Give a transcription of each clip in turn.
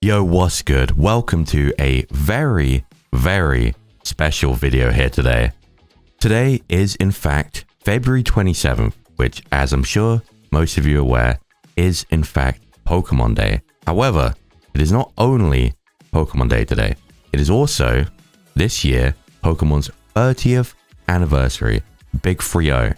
Yo, what's good? Welcome to a very special video here today. Today is in fact February 27th, which, as I'm sure most of you are aware, is in fact Pokemon Day. However, it is not only Pokemon Day today, it is also this year Pokemon's 30th anniversary, Big 3-0.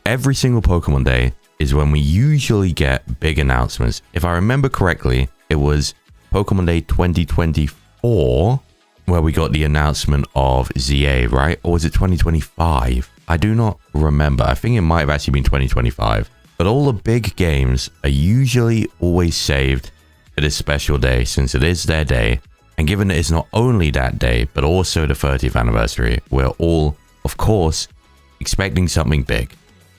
Every single Pokemon Day is when we usually get big announcements. If I remember correctly, it was Pokemon Day 2024 where we got the announcement of ZA, right? Or was it 2025? I do not remember. I think it might have actually been 2025. But all the big games are usually always saved for this special day since it is their day. And given that it's not only that day, but also the 30th anniversary, we're all, of course, expecting something big.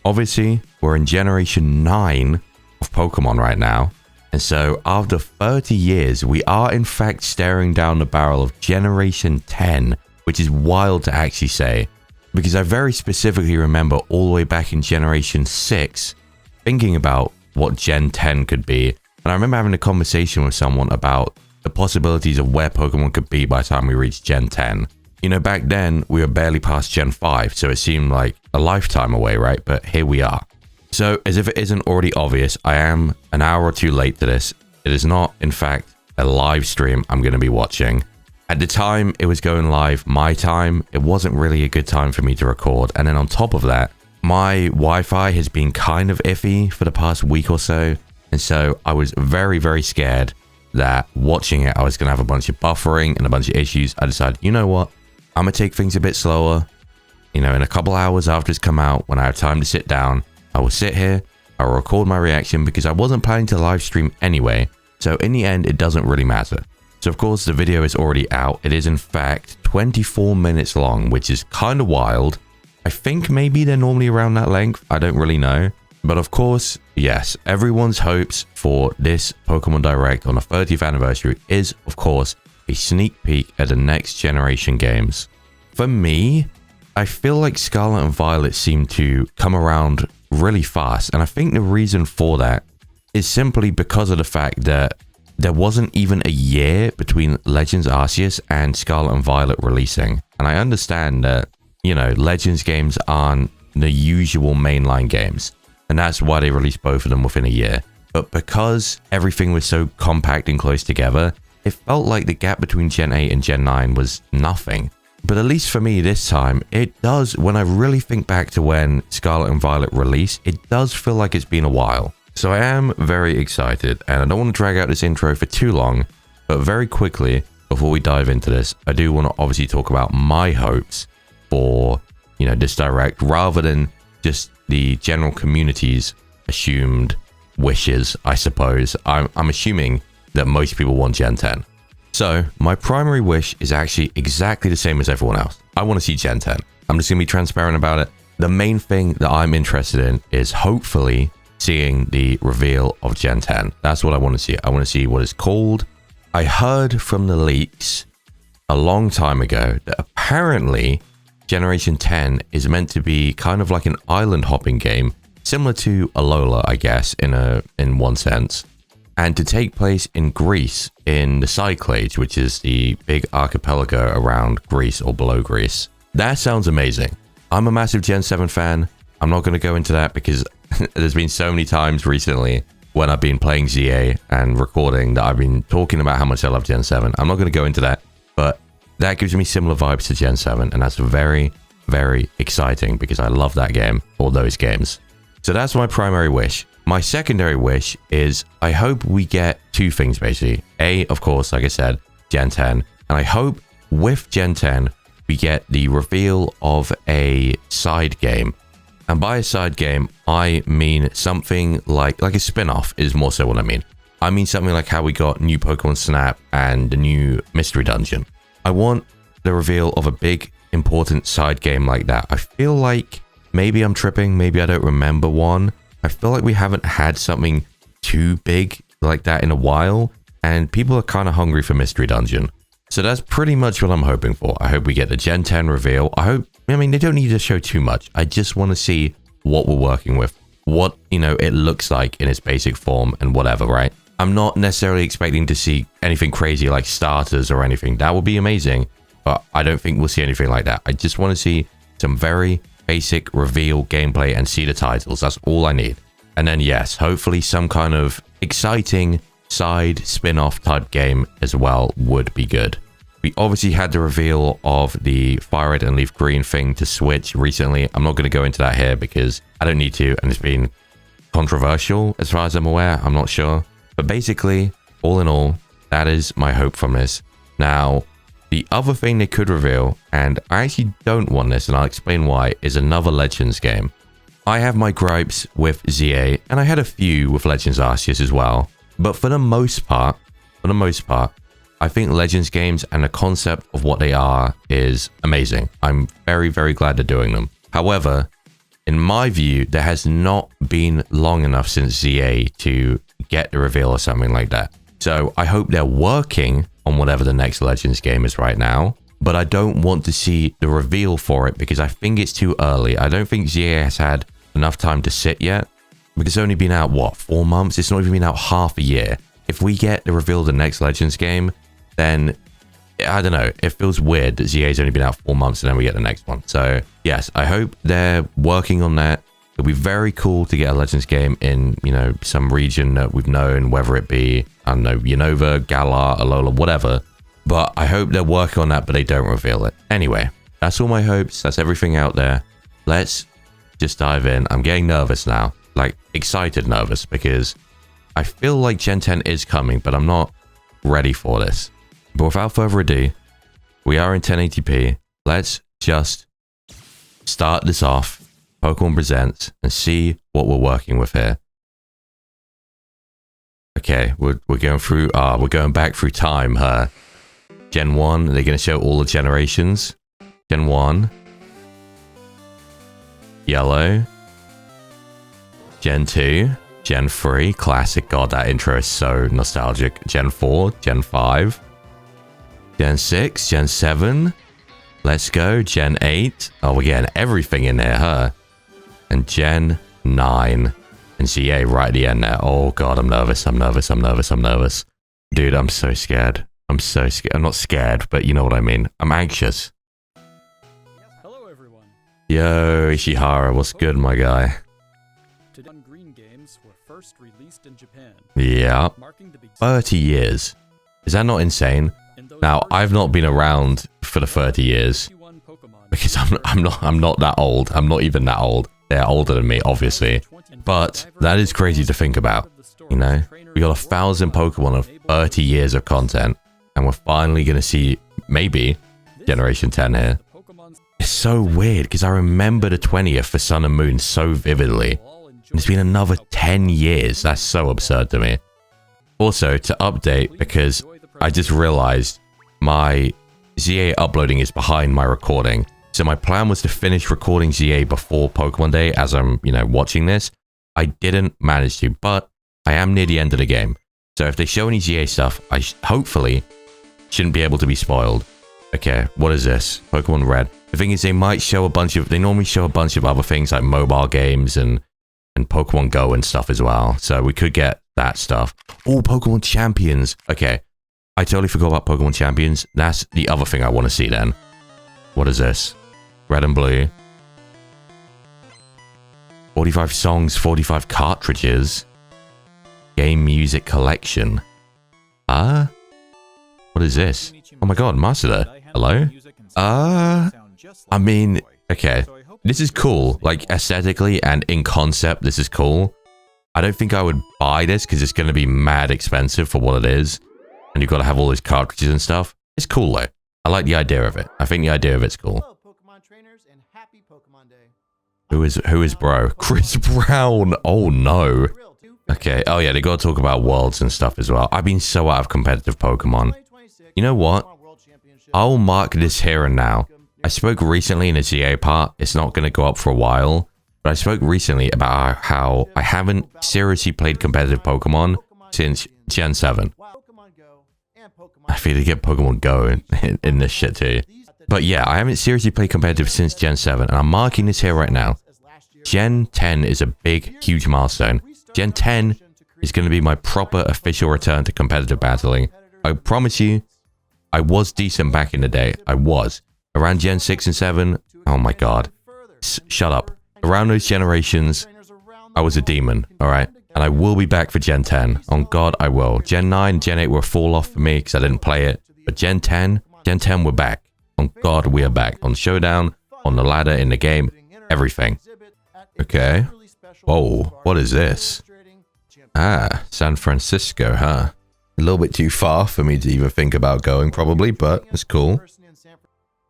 Obviously, we're in Generation 9 of Pokemon right now. And so after 30 years, we are in fact staring down the barrel of Generation 10, which is wild to actually say. Because I very specifically remember all the way back in Generation 6, thinking about what Gen 10 could be. And I remember having a conversation with someone about the possibilities of where Pokemon could be by the time we reached Gen 10. You know, back then, we were barely past Gen 5, so it seemed like a lifetime away, right? But here we are. So, as if it isn't already obvious, I am an hour or two late to this. It is not, in fact, a live stream I'm going to be watching. At the time it was going live, my time, it wasn't really a good time for me to record. And then on top of that, my Wi-Fi has been kind of iffy for the past week or so. And so I was very scared that watching it, I was going to have a bunch of buffering and a bunch of issues. I decided, you know what? I'm going to take things a bit slower. You know, in a couple hours after it's come out, when I have time to sit down, I will sit here, I will record my reaction because I wasn't planning to live stream anyway. So in the end, it doesn't really matter. So of course, the video is already out. It is in fact 24 minutes long, which is kind of wild. I think maybe they're normally around that length. I don't really know. But of course, yes, everyone's hopes for this Pokemon Direct on the 30th anniversary is, of course, a sneak peek at the next generation games. For me, I feel like Scarlet and Violet seem to come around really fast. And I think the reason for that is simply because of the fact that there wasn't even a year between Legends Arceus and Scarlet and Violet releasing. And I understand that, you know, Legends games aren't the usual mainline games. And that's why they released both of them within a year. But because everything was so compact and close together, it felt like the gap between Gen 8 and Gen 9 was nothing. But at least for me this time, it does, when I really think back to when Scarlet and Violet released, it does feel like it's been a while. So I am very excited, and I don't want to drag out this intro for too long, but very quickly, before we dive into this, I do want to obviously talk about my hopes for, you know, this Direct, rather than just the general community's assumed wishes, I suppose. I'm assuming that most people want Gen 10. So my primary wish is actually exactly the same as everyone else. I want to see Gen 10. I'm just going to be transparent about it. The main thing that I'm interested in is hopefully seeing the reveal of Gen 10. That's what I want to see. I want to see what it's called. I heard from the leaks a long time ago that apparently Generation 10 is meant to be kind of like an island hopping game, similar to Alola, I guess, in one sense. And to take place in Greece, in the Cyclades, which is the big archipelago around Greece or below Greece. That sounds amazing. I'm a massive Gen 7 fan. I'm not going to go into that because there's been so many times recently when I've been playing ZA and recording that I've been talking about how much I love Gen 7. I'm not going to go into that, but that gives me similar vibes to Gen 7. And that's very exciting because I love that game, or those games. So that's my primary wish. My secondary wish is I hope we get two things basically. A, of course, like I said, Gen 10. And I hope with Gen 10, we get the reveal of a side game. And by a side game, I mean something like a spin-off is more so what I mean. I mean something like how we got new Pokemon Snap and the new Mystery Dungeon. I want the reveal of a big, important side game like that. I feel like maybe I'm tripping, maybe I don't remember one. I feel like we haven't had something too big like that in a while, and people are kind of hungry for Mystery Dungeon. So that's pretty much what I'm hoping for. I hope we get the Gen 10 reveal. I mean, they don't need to show too much. I just want to see what we're working with, what, you know, it looks like in its basic form and whatever, right? I'm not necessarily expecting to see anything crazy like starters or anything. That would be amazing, but I don't think we'll see anything like that. I just want to see some very basic reveal gameplay and see the titles. That's all I need. And then yes, hopefully some kind of exciting side spin-off type game as well would be good. We obviously had the reveal of the Fire Red and Leaf Green thing to Switch recently. I'm not going to go into that here because I don't need to, and it's been controversial as far as I'm aware. I'm not sure. But basically, all in all, that is my hope from this. Now, the other thing they could reveal, and I actually don't want this, and I'll explain why, is another Legends game. I have my gripes with ZA, and I had a few with Legends Arceus as well. But for the most part, I think Legends games and the concept of what they are is amazing. I'm very, very glad they're doing them. However, in my view, there has not been long enough since ZA to get the reveal or something like that. So I hope they're working on whatever the next Legends game is right now, but I don't want to see the reveal for it because I think it's too early. I don't think ZA has had enough time to sit yet because it's only been out, what, 4 months? It's not even been out half a year. If we get the reveal of the next Legends game, then I don't know, it feels weird that ZA's only been out 4 months and then we get the next one. So yes, I hope they're working on that. It'll be very cool to get a Legends game in, you know, some region that we've known, whether it be, I don't know, Unova, Galar, Alola, whatever. But I hope they're working on that, but they don't reveal it. Anyway, that's all my hopes. That's everything out there. Let's just dive in. I'm getting nervous now, like excited nervous, because I feel like Gen 10 is coming, but I'm not ready for this. But without further ado, we are in 1080p. Let's just start this off, Pokémon Presents, and see what we're working with here. Okay, we're going through, we're going back through time, huh? Gen 1, they're going to show all the generations. Gen 1. Yellow. Gen 2. Gen 3. Classic. God, that intro is so nostalgic. Gen 4. Gen 5. Gen 6. Gen 7. Let's go. Gen 8. Oh, we're getting everything in there, huh? And Gen 9. And CA right at the end there. Oh, God, I'm nervous. I'm nervous. I'm nervous. I'm nervous. Dude, I'm so scared. I'm so scared. I'm not scared, but you know what I mean. I'm anxious. Hello, everyone. Yo, Ishihara, what's good, my guy? Green games were first released in Japan. Yeah. 30 years. Is that not insane? Now, I've not been around for the 30 years because I'm not that old. I'm not even that old. They're older than me, obviously. But that is crazy to think about. You know, we got 1,000 Pokemon of 30 years of content. And we're finally going to see, maybe, Generation 10 here. It's so weird, because I remember the 20th for Sun and Moon so vividly. And it's been another 10 years. That's so absurd to me. Also, to update, because I just realized my ZA uploading is behind my recording. So my plan was to finish recording ZA before Pokemon Day as I'm, you know, watching this. I didn't manage to, but I am near the end of the game. So if they show any ZA stuff, I hopefully shouldn't be able to be spoiled. Okay, what is this? Pokemon Red. The thing is, they might show a bunch of... They normally show a bunch of other things like mobile games and Pokemon Go and stuff as well. So we could get that stuff. Oh, Pokemon Champions. Okay, I totally forgot about Pokemon Champions. That's the other thing I want to see then. What is this? Red and Blue. 45 songs, 45 cartridges. Game music collection. Huh? What is this? Oh my god, Master. Hello? I mean, okay. This is cool. Like, aesthetically and in concept, this is cool. I don't think I would buy this because it's going to be mad expensive for what it is. And you've got to have all these cartridges and stuff. It's cool, though. I like the idea of it. I think the idea of it's cool. Who is bro? Chris Brown. Oh, no. Okay. Oh, yeah, they got to talk about worlds and stuff as well. I've been so out of competitive Pokemon. You know what? I'll mark this here and now. I spoke recently in the ZA part. It's not going to go up for a while. But I spoke recently about how I haven't seriously played competitive Pokemon since Gen 7. I feel to get Pokemon Go in this shit too. But yeah, I haven't seriously played competitive since Gen 7. And I'm marking this here right now. Gen 10 is a big, huge milestone. Gen 10 is going to be my proper official return to competitive battling. I promise you, I was decent back in the day. I was. Around Gen 6 and 7, oh my god. Shut up. Around those generations, I was a demon, alright? And I will be back for Gen 10. On God, I will. Gen 9, Gen 8 were a fall off for me because I didn't play it. But Gen 10, we're back. On God, we are back. On Showdown, on the ladder, in the game, everything. Okay. Whoa, what is this? Ah, San Francisco, huh? A little bit too far for me to even think about going, probably, but it's cool.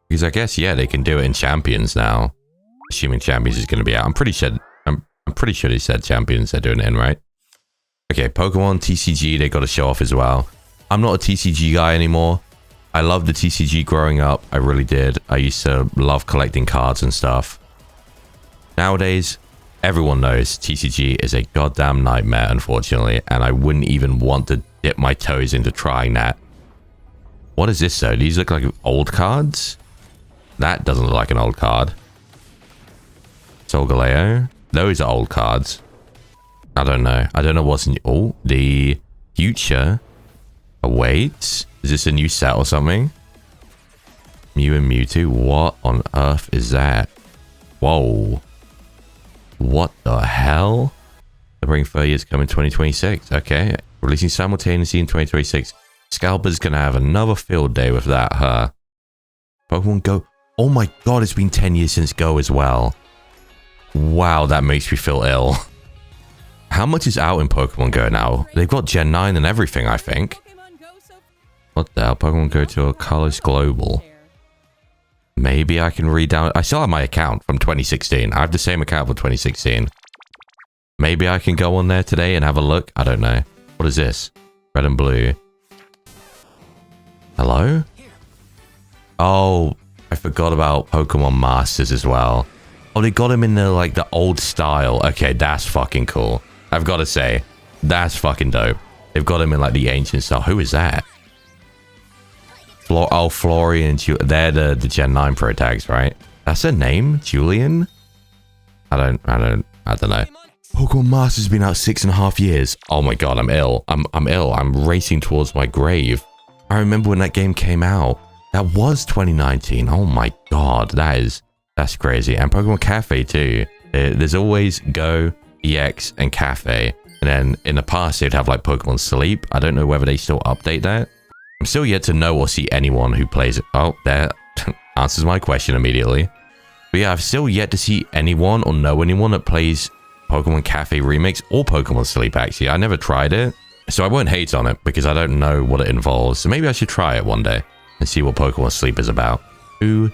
Because I guess, yeah, they can do it in Champions now. Assuming Champions is going to be out. I'm pretty sure they said Champions they're doing it in, right? Okay, Pokemon TCG, they got to show off as well. I'm not a TCG guy anymore. I loved the TCG growing up. I really did. I used to love collecting cards and stuff. Nowadays, everyone knows TCG is a goddamn nightmare, unfortunately, and I wouldn't even want to dip my toes into trying that. What is this, though? These look like old cards? That doesn't look like an old card. Solgaleo. Those are old cards. I don't know. I don't know what's in... Oh, the future awaits. Is this a new set or something? Mew and Mewtwo. What on earth is that? Whoa. What the hell? The Bring 30 Years coming 2026. Okay. Releasing simultaneously in 2026. Scalper's gonna have another field day with that, huh? Pokemon Go. Oh my god, it's been 10 years since Go as well. Wow, that makes me feel ill. How much is out in Pokemon Go now? They've got Gen 9 and everything, I think. What the hell? Pokemon Go to a Colors Global. Maybe I can read down. I still have my account from 2016. I have the same account for 2016. Maybe I can go on there today and have a look. I don't know. What is this? Red and blue. Hello? Oh, I forgot about Pokemon Masters as well. Oh, they got him in the, like, the old style. Okay, that's fucking cool. I've got to say, that's fucking dope. They've got him in, like, the ancient style. Who is that? Florian and they're the Gen 9 Pro tags, right? That's their name? Julian? I don't know. Pokemon Masters has been out 6.5 years. Oh my god, I'm ill. I'm ill. I'm racing towards my grave. I remember when that game came out. That was 2019. Oh my god, that's crazy. And Pokemon Cafe too. There's always Go, EX, and Cafe. And then in the past, they'd have like Pokemon Sleep. I don't know whether they still update that. I'm still yet to know or see anyone who plays it. Oh, that answers my question immediately. But yeah, I've still yet to see anyone or know anyone that plays Pokemon Cafe Remix or Pokemon Sleep, actually. I never tried it, so I won't hate on it because I don't know what it involves. So maybe I should try it one day and see what Pokemon Sleep is about. Who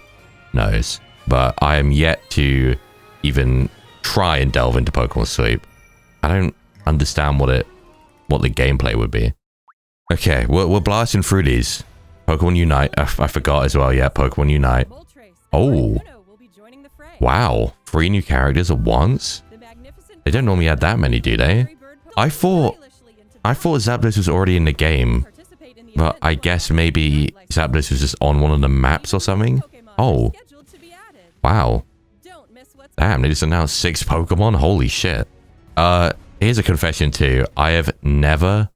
knows? But I am yet to even try and delve into Pokemon Sleep. I don't understand what the gameplay would be. Okay, we're blasting through these. Pokemon Unite. I forgot as well. Yeah, Pokemon Unite. Oh. Wow. 3 new characters at once? They don't normally add that many, do they? I thought Zapdos was already in the game. But I guess maybe Zapdos was just on one of the maps or something? Oh. Wow. Damn, they just announced 6 Pokemon? Holy shit. Here's a confession too. I have never,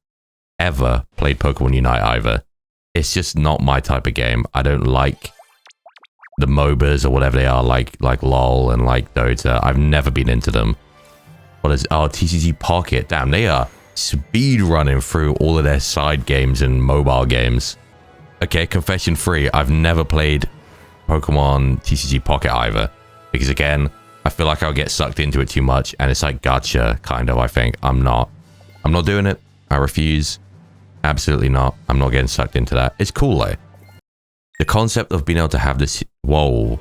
ever played Pokemon Unite either. It's just not my type of game. I don't like the MOBAs or whatever they are, like LOL and like Dota. I've never been into them. What is TCG Pocket? Damn, they are speed running through all of their side games and mobile games. Okay, confession free. I've never played Pokemon TCG Pocket either. Because again, I feel like I'll get sucked into it too much. And it's like gacha, kind of, I think. I'm not doing it. I refuse. Absolutely not. I'm not getting sucked into that. It's cool though. The concept of being able to have this... Whoa.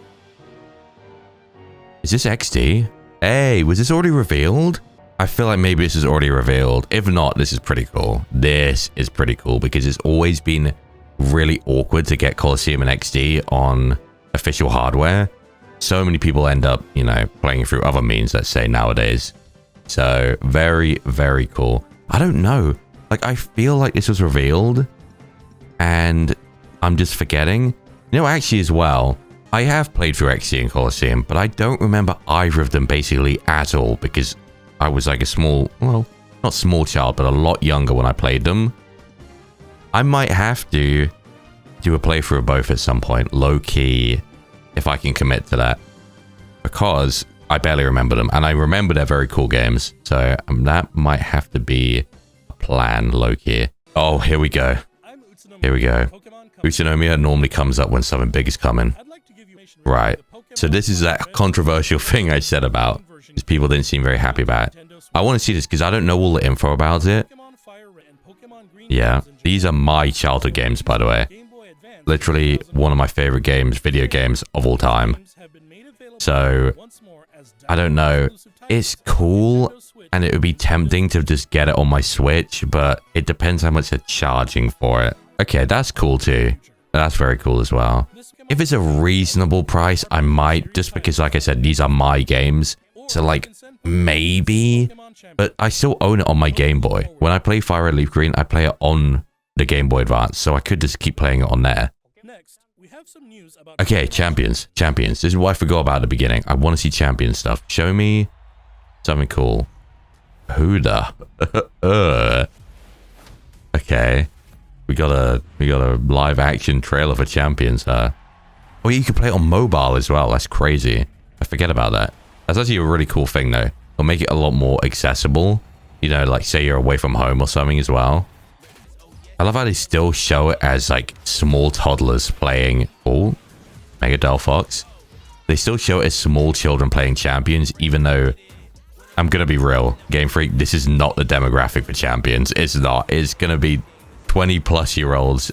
Is this XD? Hey, was this already revealed? I feel like maybe this is already revealed. If not, this is pretty cool. This is pretty cool because it's always been really awkward to get Colosseum and XD on official hardware. So many people end up, you know, playing through other means, let's say, nowadays. So, very, very cool. I don't know. Like, I feel like this was revealed and I'm just forgetting. You know, actually as well, I have played through XD and Colosseum, but I don't remember either of them basically at all because I was like a small, well, not small child, but a lot younger when I played them. I might have to do a playthrough of both at some point, low-key, if I can commit to that. Because I barely remember them, and I remember they're very cool games. So that might have to be a plan, low-key. Oh, here we go. Here we go. Utsunomiya normally comes up when something big is coming. Right. So this is that controversial thing I said about, because people didn't seem very happy about it. I want to see this because I don't know all the info about it. Yeah, these are my childhood games, by the way. Literally one of my favorite games, video games of all time. So, I don't know. It's cool, and it would be tempting to just get it on my Switch, but it depends how much they're charging for it. Okay, that's cool too. That's very cool as well. If it's a reasonable price, I might, just because, like I said, these are my games. So, like, maybe, but I still own it on my Game Boy. When I play Fire Red Leaf Green, I play it on the Game Boy Advance, so I could just keep playing it on there. Okay, champions. This is what I forgot about at the beginning. I want to see champion stuff. Show me something cool. Who the? Okay. We got a live action trailer for champions, huh? Oh, you can play it on mobile as well. That's crazy. I forget about that. That's actually a really cool thing, though. It'll make it a lot more accessible. You know, like, say you're away from home or something as well. I love how they still show it as, like, small toddlers playing... Oh, Mega Delphox. They still show it as small children playing champions, even though... I'm gonna be real. Game Freak, this is not the demographic for champions. It's not. It's gonna be 20-plus-year-olds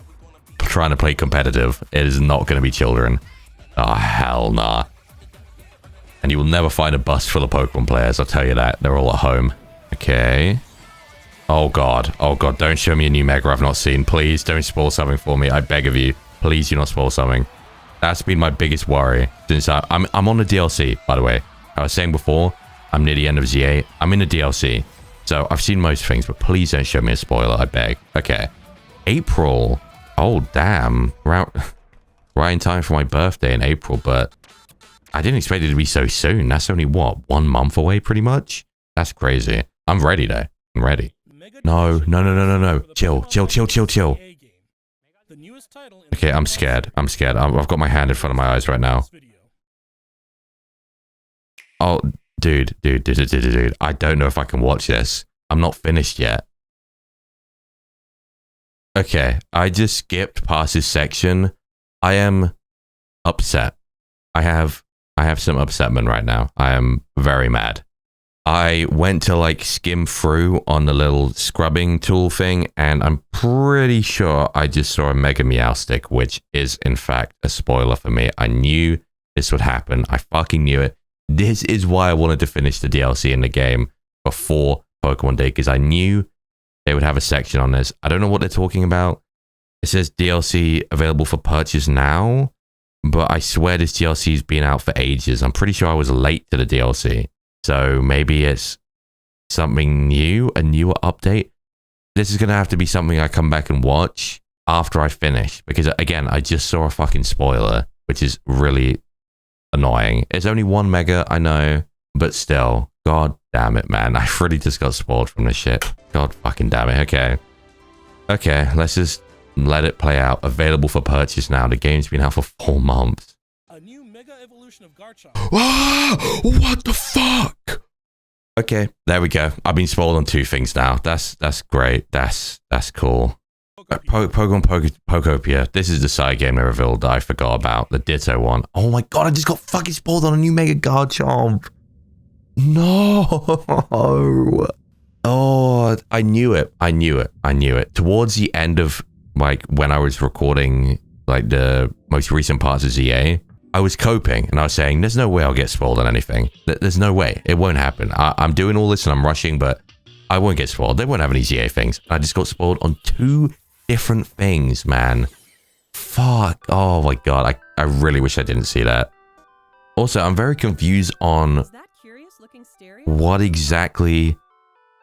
trying to play competitive. It is not gonna be children. Oh, hell nah. And you will never find a bus full of Pokemon players, I'll tell you that. They're all at home. Okay. Oh god. Oh god, don't show me a new Mega I've not seen. Please, don't spoil something for me. I beg of you. Please do not spoil something. That's been my biggest worry. Since I'm on the DLC, by the way. I was saying before, I'm near the end of ZA. I'm in the DLC. So, I've seen most things, but please don't show me a spoiler, I beg. Okay. April. Oh, damn. Right in time for my birthday in April, but... I didn't expect it to be so soon. That's only, what, 1 month away, pretty much? That's crazy. I'm ready, though. I'm ready. No. Chill. Okay, I'm scared. I've got my hand in front of my eyes right now. Oh, dude. I don't know if I can watch this. I'm not finished yet. Okay, I just skipped past this section. I am upset. I have some upsetment right now. I am very mad. I went to like skim through on the little scrubbing tool thing, and I'm pretty sure I just saw a Mega Meowstic, which is in fact a spoiler for me. I knew this would happen. I fucking knew it. This is why I wanted to finish the DLC in the game before Pokemon Day, because I knew they would have a section on this. I don't know what they're talking about. It says DLC available for purchase now, but I swear this DLC's been out for ages. I'm pretty sure I was late to the DLC. So maybe it's something new, a newer update. This is going to have to be something I come back and watch after I finish. Because again, I just saw a fucking spoiler, which is really annoying. It's only 1 Mega, I know. But still, god damn it, man. I really just got spoiled from this shit. God fucking damn it. Okay, let's just let it play out. Available for purchase now. The game's been out for 4 months. A new Mega Evolution of Garchomp. Ah, what the fuck? Okay, there we go. I've been spoiled on 2 things now. That's great. That's cool. Pokemon Pokopia. This is the side game they revealed that I forgot about. The Ditto one. Oh my god, I just got fucking spoiled on a new Mega Garchomp. No. Oh, I knew it. Towards the end of, like, when I was recording, like, the most recent parts of ZA, I was coping, and I was saying, there's no way I'll get spoiled on anything. There's no way. It won't happen. I'm doing all this, and I'm rushing, but I won't get spoiled. They won't have any ZA things. I just got spoiled on 2 different things, man. Fuck. Oh, my God. I really wish I didn't see that. Also, I'm very confused on what exactly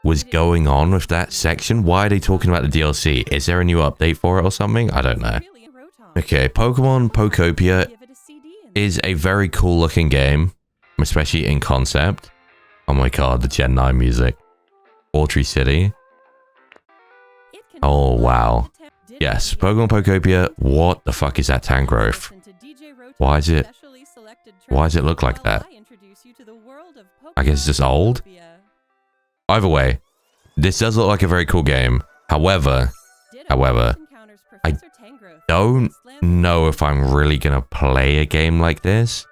was going on with that section. Why are they talking about the DLC? Is there a new update for it or something? I don't know. Okay, Pokemon Pokopia is a very cool looking game, especially in concept. Oh my god, the Gen 9 music. Autry City. Oh, wow. Yes, Pokemon Pokopia. What the fuck is that Tangrowth? Why is it look like that? I guess it's just old? Either way, this does look like a very cool game. However, I don't know if I'm really gonna play a game like this.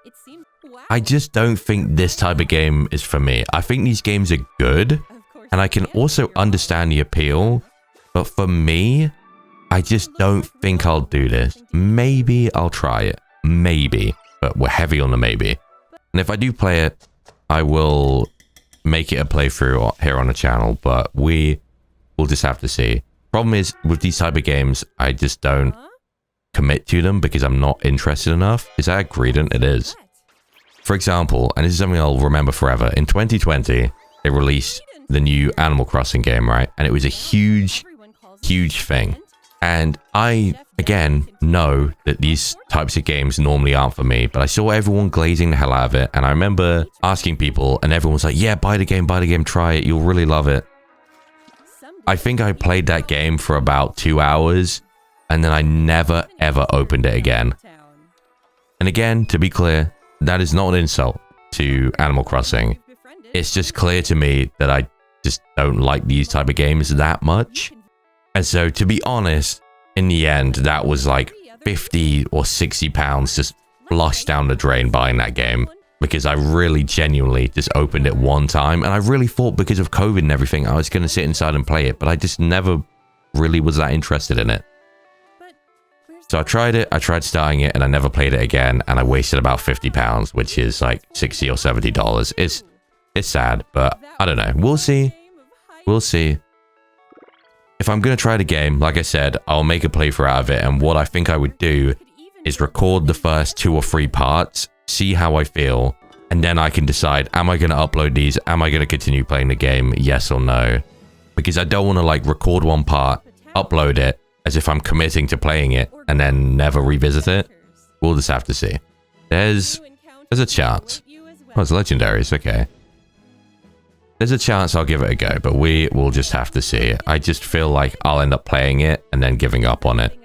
I just don't think this type of game is for me. I think these games are good, and I can also understand the appeal, but for me, I just don't think I'll do this. Maybe I'll try it. Maybe, but we're heavy on the maybe. And if I do play it, I will make it a playthrough here on the channel, but we will just have to see. Problem is, with these type of games, I just don't commit to them because I'm not interested enough. Is that a gradient? It is. For example, and this is something I'll remember forever, in 2020, they released the new Animal Crossing game, right? And it was a huge thing. And I, again, know that these types of games normally aren't for me, but I saw everyone glazing the hell out of it. And I remember asking people, and everyone was like, yeah, buy the game, try it, you'll really love it. I think I played that game for about 2 hours, and then I never, ever opened it again. And again, to be clear, that is not an insult to Animal Crossing. It's just clear to me that I just don't like these type of games that much. And so, to be honest, in the end, that was like 50 or 60 pounds just flushed down the drain buying that game. Because I really genuinely just opened it one time. And I really thought because of COVID and everything, I was going to sit inside and play it. But I just never really was that interested in it. So I tried it, I tried starting it, and I never played it again. And I wasted about 50 pounds, which is like $60 or $70. It's sad, but I don't know. We'll see. We'll see. If I'm going to try the game, like I said, I'll make a playthrough out of it. And what I think I would do is record the first 2 or 3 parts, see how I feel, and then I can decide, am I going to upload these? Am I going to continue playing the game? Yes or no? Because I don't want to like record one part, upload it, as if I'm committing to playing it, and then never revisit it. We'll just have to see. There's a chance. Oh, it's legendaries, okay. There's a chance I'll give it a go, but we will just have to see. I just feel like I'll end up playing it and then giving up on it.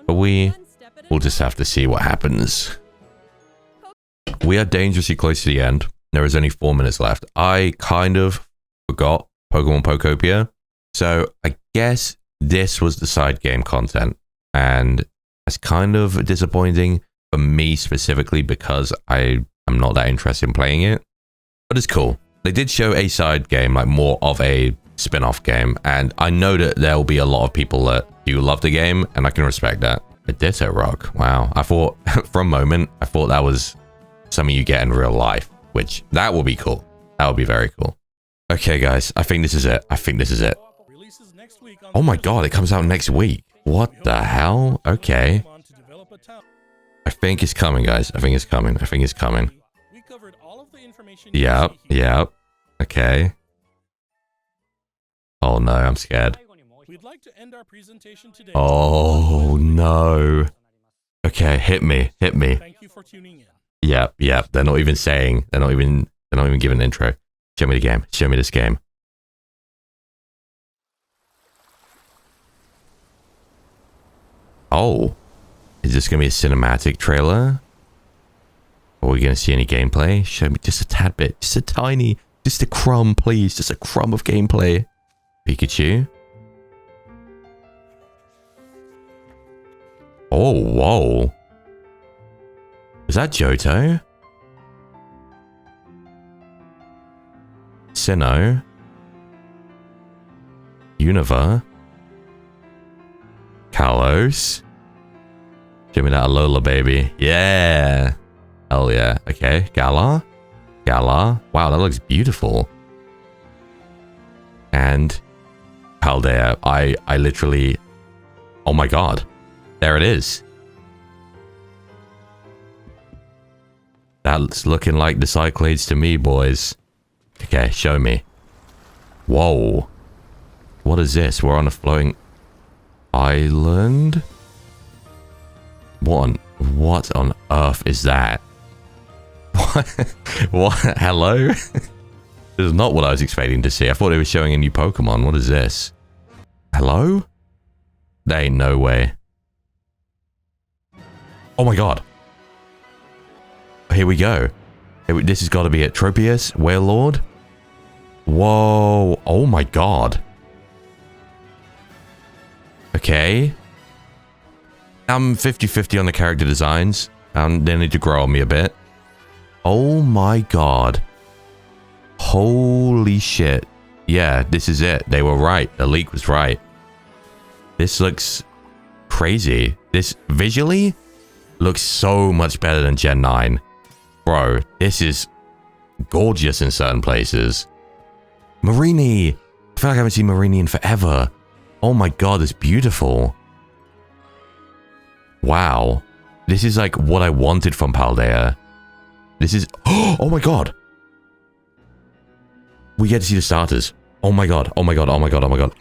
But we will just have to see what happens. We are dangerously close to the end. There is only 4 minutes left. I kind of forgot Pokemon Pokopia. So I guess this was the side game content. And it's kind of disappointing for me specifically because I am not that interested in playing it. But it's cool. They did show a side game, like more of a spin-off game. And I know that there will be a lot of people that do love the game. And I can respect that. A Ditto Rock. Wow. I thought, for a moment, I thought that was something you get in real life, which that will be cool. That would be very cool. Okay, guys, I think this is it. I think this is it. Oh my god, it comes out next week. What the hell? Okay. I think it's coming, guys. I think it's coming. I think it's coming. Yep, yep. Okay. Oh no, I'm scared. Oh no. Okay, hit me. Hit me. Thank you for tuning in. Yep, yep. They're not even saying. They're not even giving an intro. Show me the game. Show me this game. Oh. Is this going to be a cinematic trailer? Are we going to see any gameplay? Show me just a tad bit. Just a tiny... Just a crumb, please. Just a crumb of gameplay. Pikachu. Oh, whoa. Is that Johto? Sinnoh? Unova? Kalos? Give me that Alola, baby. Yeah! Hell yeah. Okay, Galar? Galar? Wow, that looks beautiful. And Paldea. I literally... Oh my god. There it is. That's looking like the Cyclades to me, boys. Okay, show me. Whoa. What is this? We're on a floating island? What on earth is that? What? What? Hello? This is not what I was expecting to see. I thought it was showing a new Pokemon. What is this? Hello? There ain't no way. Oh my god. Here we go. This has got to be it. Tropius, Whale Lord. Whoa. Oh my god. Okay. I'm 50-50 on the character designs. They need to grow on me a bit. Oh my god. Holy shit. Yeah, this is it. They were right. The leak was right. This looks crazy. This visually looks so much better than Gen 9. Bro, this is gorgeous in certain places. Marini. I feel like I haven't seen Marini in forever. Oh my god, it's beautiful. Wow. This is like what I wanted from Paldea. This is... Oh my god. We get to see the starters. Oh my god. Oh my god. Oh my god. Oh my god.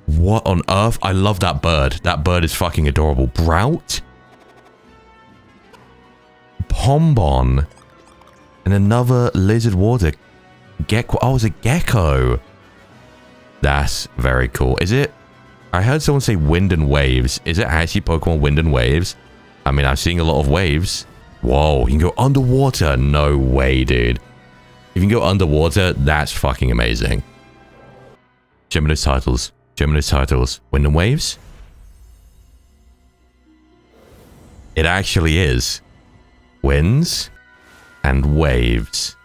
What on earth? I love that bird. That bird is fucking adorable. Brout? Pombon. And another lizard water. Gecko. Oh, it's a gecko. That's very cool. Is it? I heard someone say Wind and Waves. Is it actually Pokemon Wind and Waves? I mean, I'm seeing a lot of waves. Whoa, you can go underwater. No way, dude. If you can go underwater, that's fucking amazing. Show me those titles. Show me those titles. Wind and Waves? It actually is. Winds and Waves.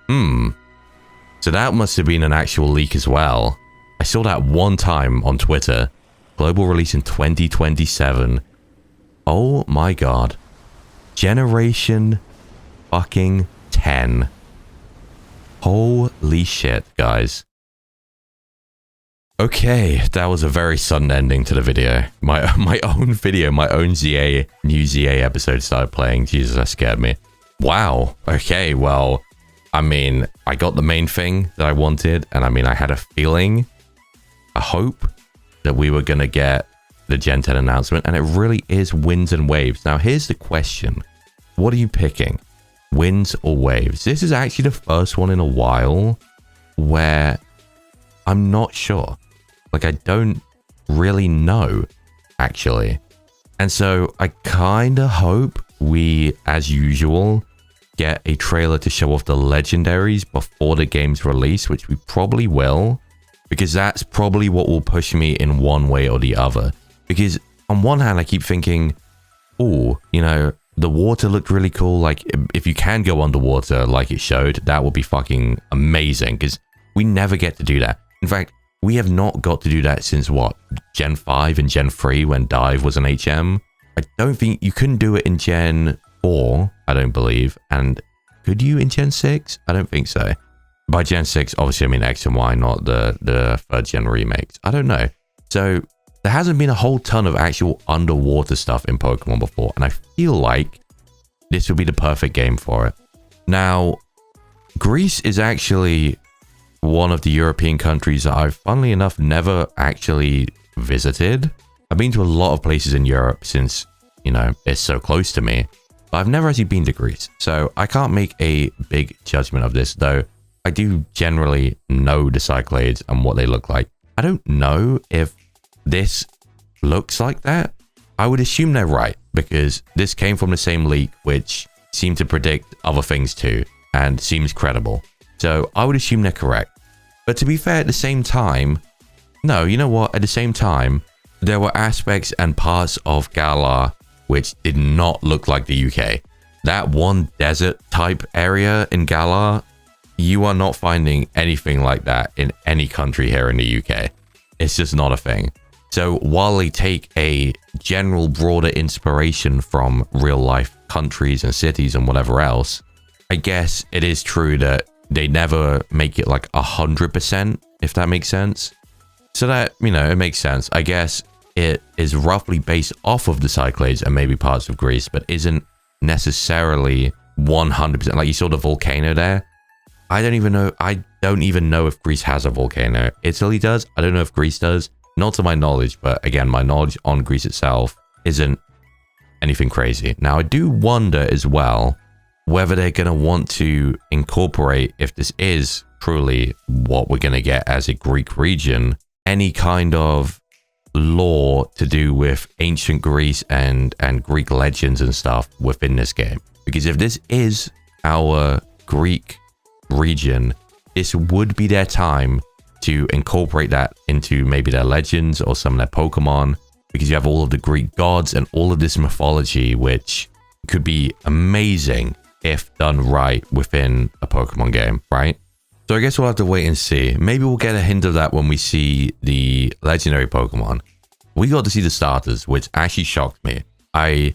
So that must have been an actual leak as well. I saw that one time on Twitter. Global release in 2027. Oh my god. Generation fucking 10. Holy shit, guys. Okay, that was a very sudden ending to the video. My own video, my own new ZA episode started playing. Jesus, that scared me. Wow. Okay, well, I mean, I got the main thing that I wanted, and I mean, I had a feeling, a hope that we were going to get the Gen 10 announcement, and it really is Winds and Waves. Now, here's the question. What are you picking? Winds or Waves? This is actually the first one in a while where I'm not sure. Like, I don't really know, actually. And so I kind of hope we, as usual, get a trailer to show off the legendaries before the game's release, which we probably will, because that's probably what will push me in one way or the other. Because on one hand, I keep thinking, oh, you know, the water looked really cool. Like, if you can go underwater like it showed, that would be fucking amazing, because we never get to do that. In fact, we have not got to do that since, what, Gen 5 and Gen 3 when Dive was an HM? I don't think you couldn't do it in Gen 4, I don't believe. And could you in Gen 6? I don't think so. By Gen 6, obviously, I mean X and Y, not the third gen remakes. I don't know. So there hasn't been a whole ton of actual underwater stuff in Pokemon before, and I feel like this would be the perfect game for it. Now, Greece is actually one of the European countries that I've, funnily enough, never actually visited. I've been to a lot of places in Europe since, you know, it's so close to me, but I've never actually been to Greece. So I can't make a big judgment of this, though I do generally know the Cyclades and what they look like. I don't know if this looks like that. I would assume they're right, because this came from the same leak, which seemed to predict other things too, and seems credible. So I would assume they're correct. But to be fair, at the same time, no, you know what? At the same time, there were aspects and parts of Galar which did not look like the UK. That one desert type area in Galar, you are not finding anything like that in any country here in the UK. It's just not a thing. So while they take a general broader inspiration from real life countries and cities and whatever else, I guess it is true that they never make it like 100%, if that makes sense. So that, you know, it makes sense. I guess it is roughly based off of the Cyclades and maybe parts of Greece, but isn't necessarily 100%. Like, you saw the volcano there. I don't even know if Greece has a volcano. Italy does. I don't know if Greece does. Not to my knowledge, but again, my knowledge on Greece itself isn't anything crazy. Now, I do wonder as well whether they're going to want to incorporate, if this is truly what we're going to get as a Greek region, any kind of lore to do with ancient Greece and Greek legends and stuff within this game. Because if this is our Greek region, this would be their time to incorporate that into maybe their legends or some of their Pokemon, because you have all of the Greek gods and all of this mythology, which could be amazing if done right within a Pokemon game, right? So I guess we'll have to wait and see. Maybe we'll get a hint of that when we see the legendary Pokemon. We got to see the starters, which actually shocked me. I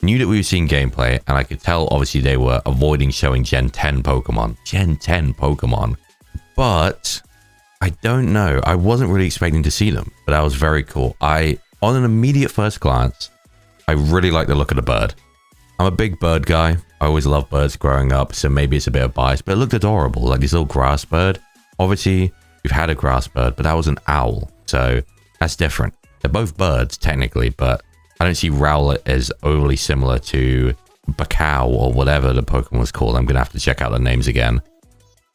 knew that we were seeing gameplay, and I could tell obviously they were avoiding showing Gen 10 Pokemon. Gen 10 Pokemon. But I don't know. I wasn't really expecting to see them, but that was very cool. On an immediate first glance, I really like the look of the bird. I'm a big bird guy. I always loved birds growing up, so maybe it's a bit of bias, but it looked adorable. Like this little grass bird. Obviously, we've had a grass bird, but that was an owl, so that's different. They're both birds, technically, but I don't see Rowlet as overly similar to Bakau or whatever the Pokemon was called. I'm going to have to check out the names again.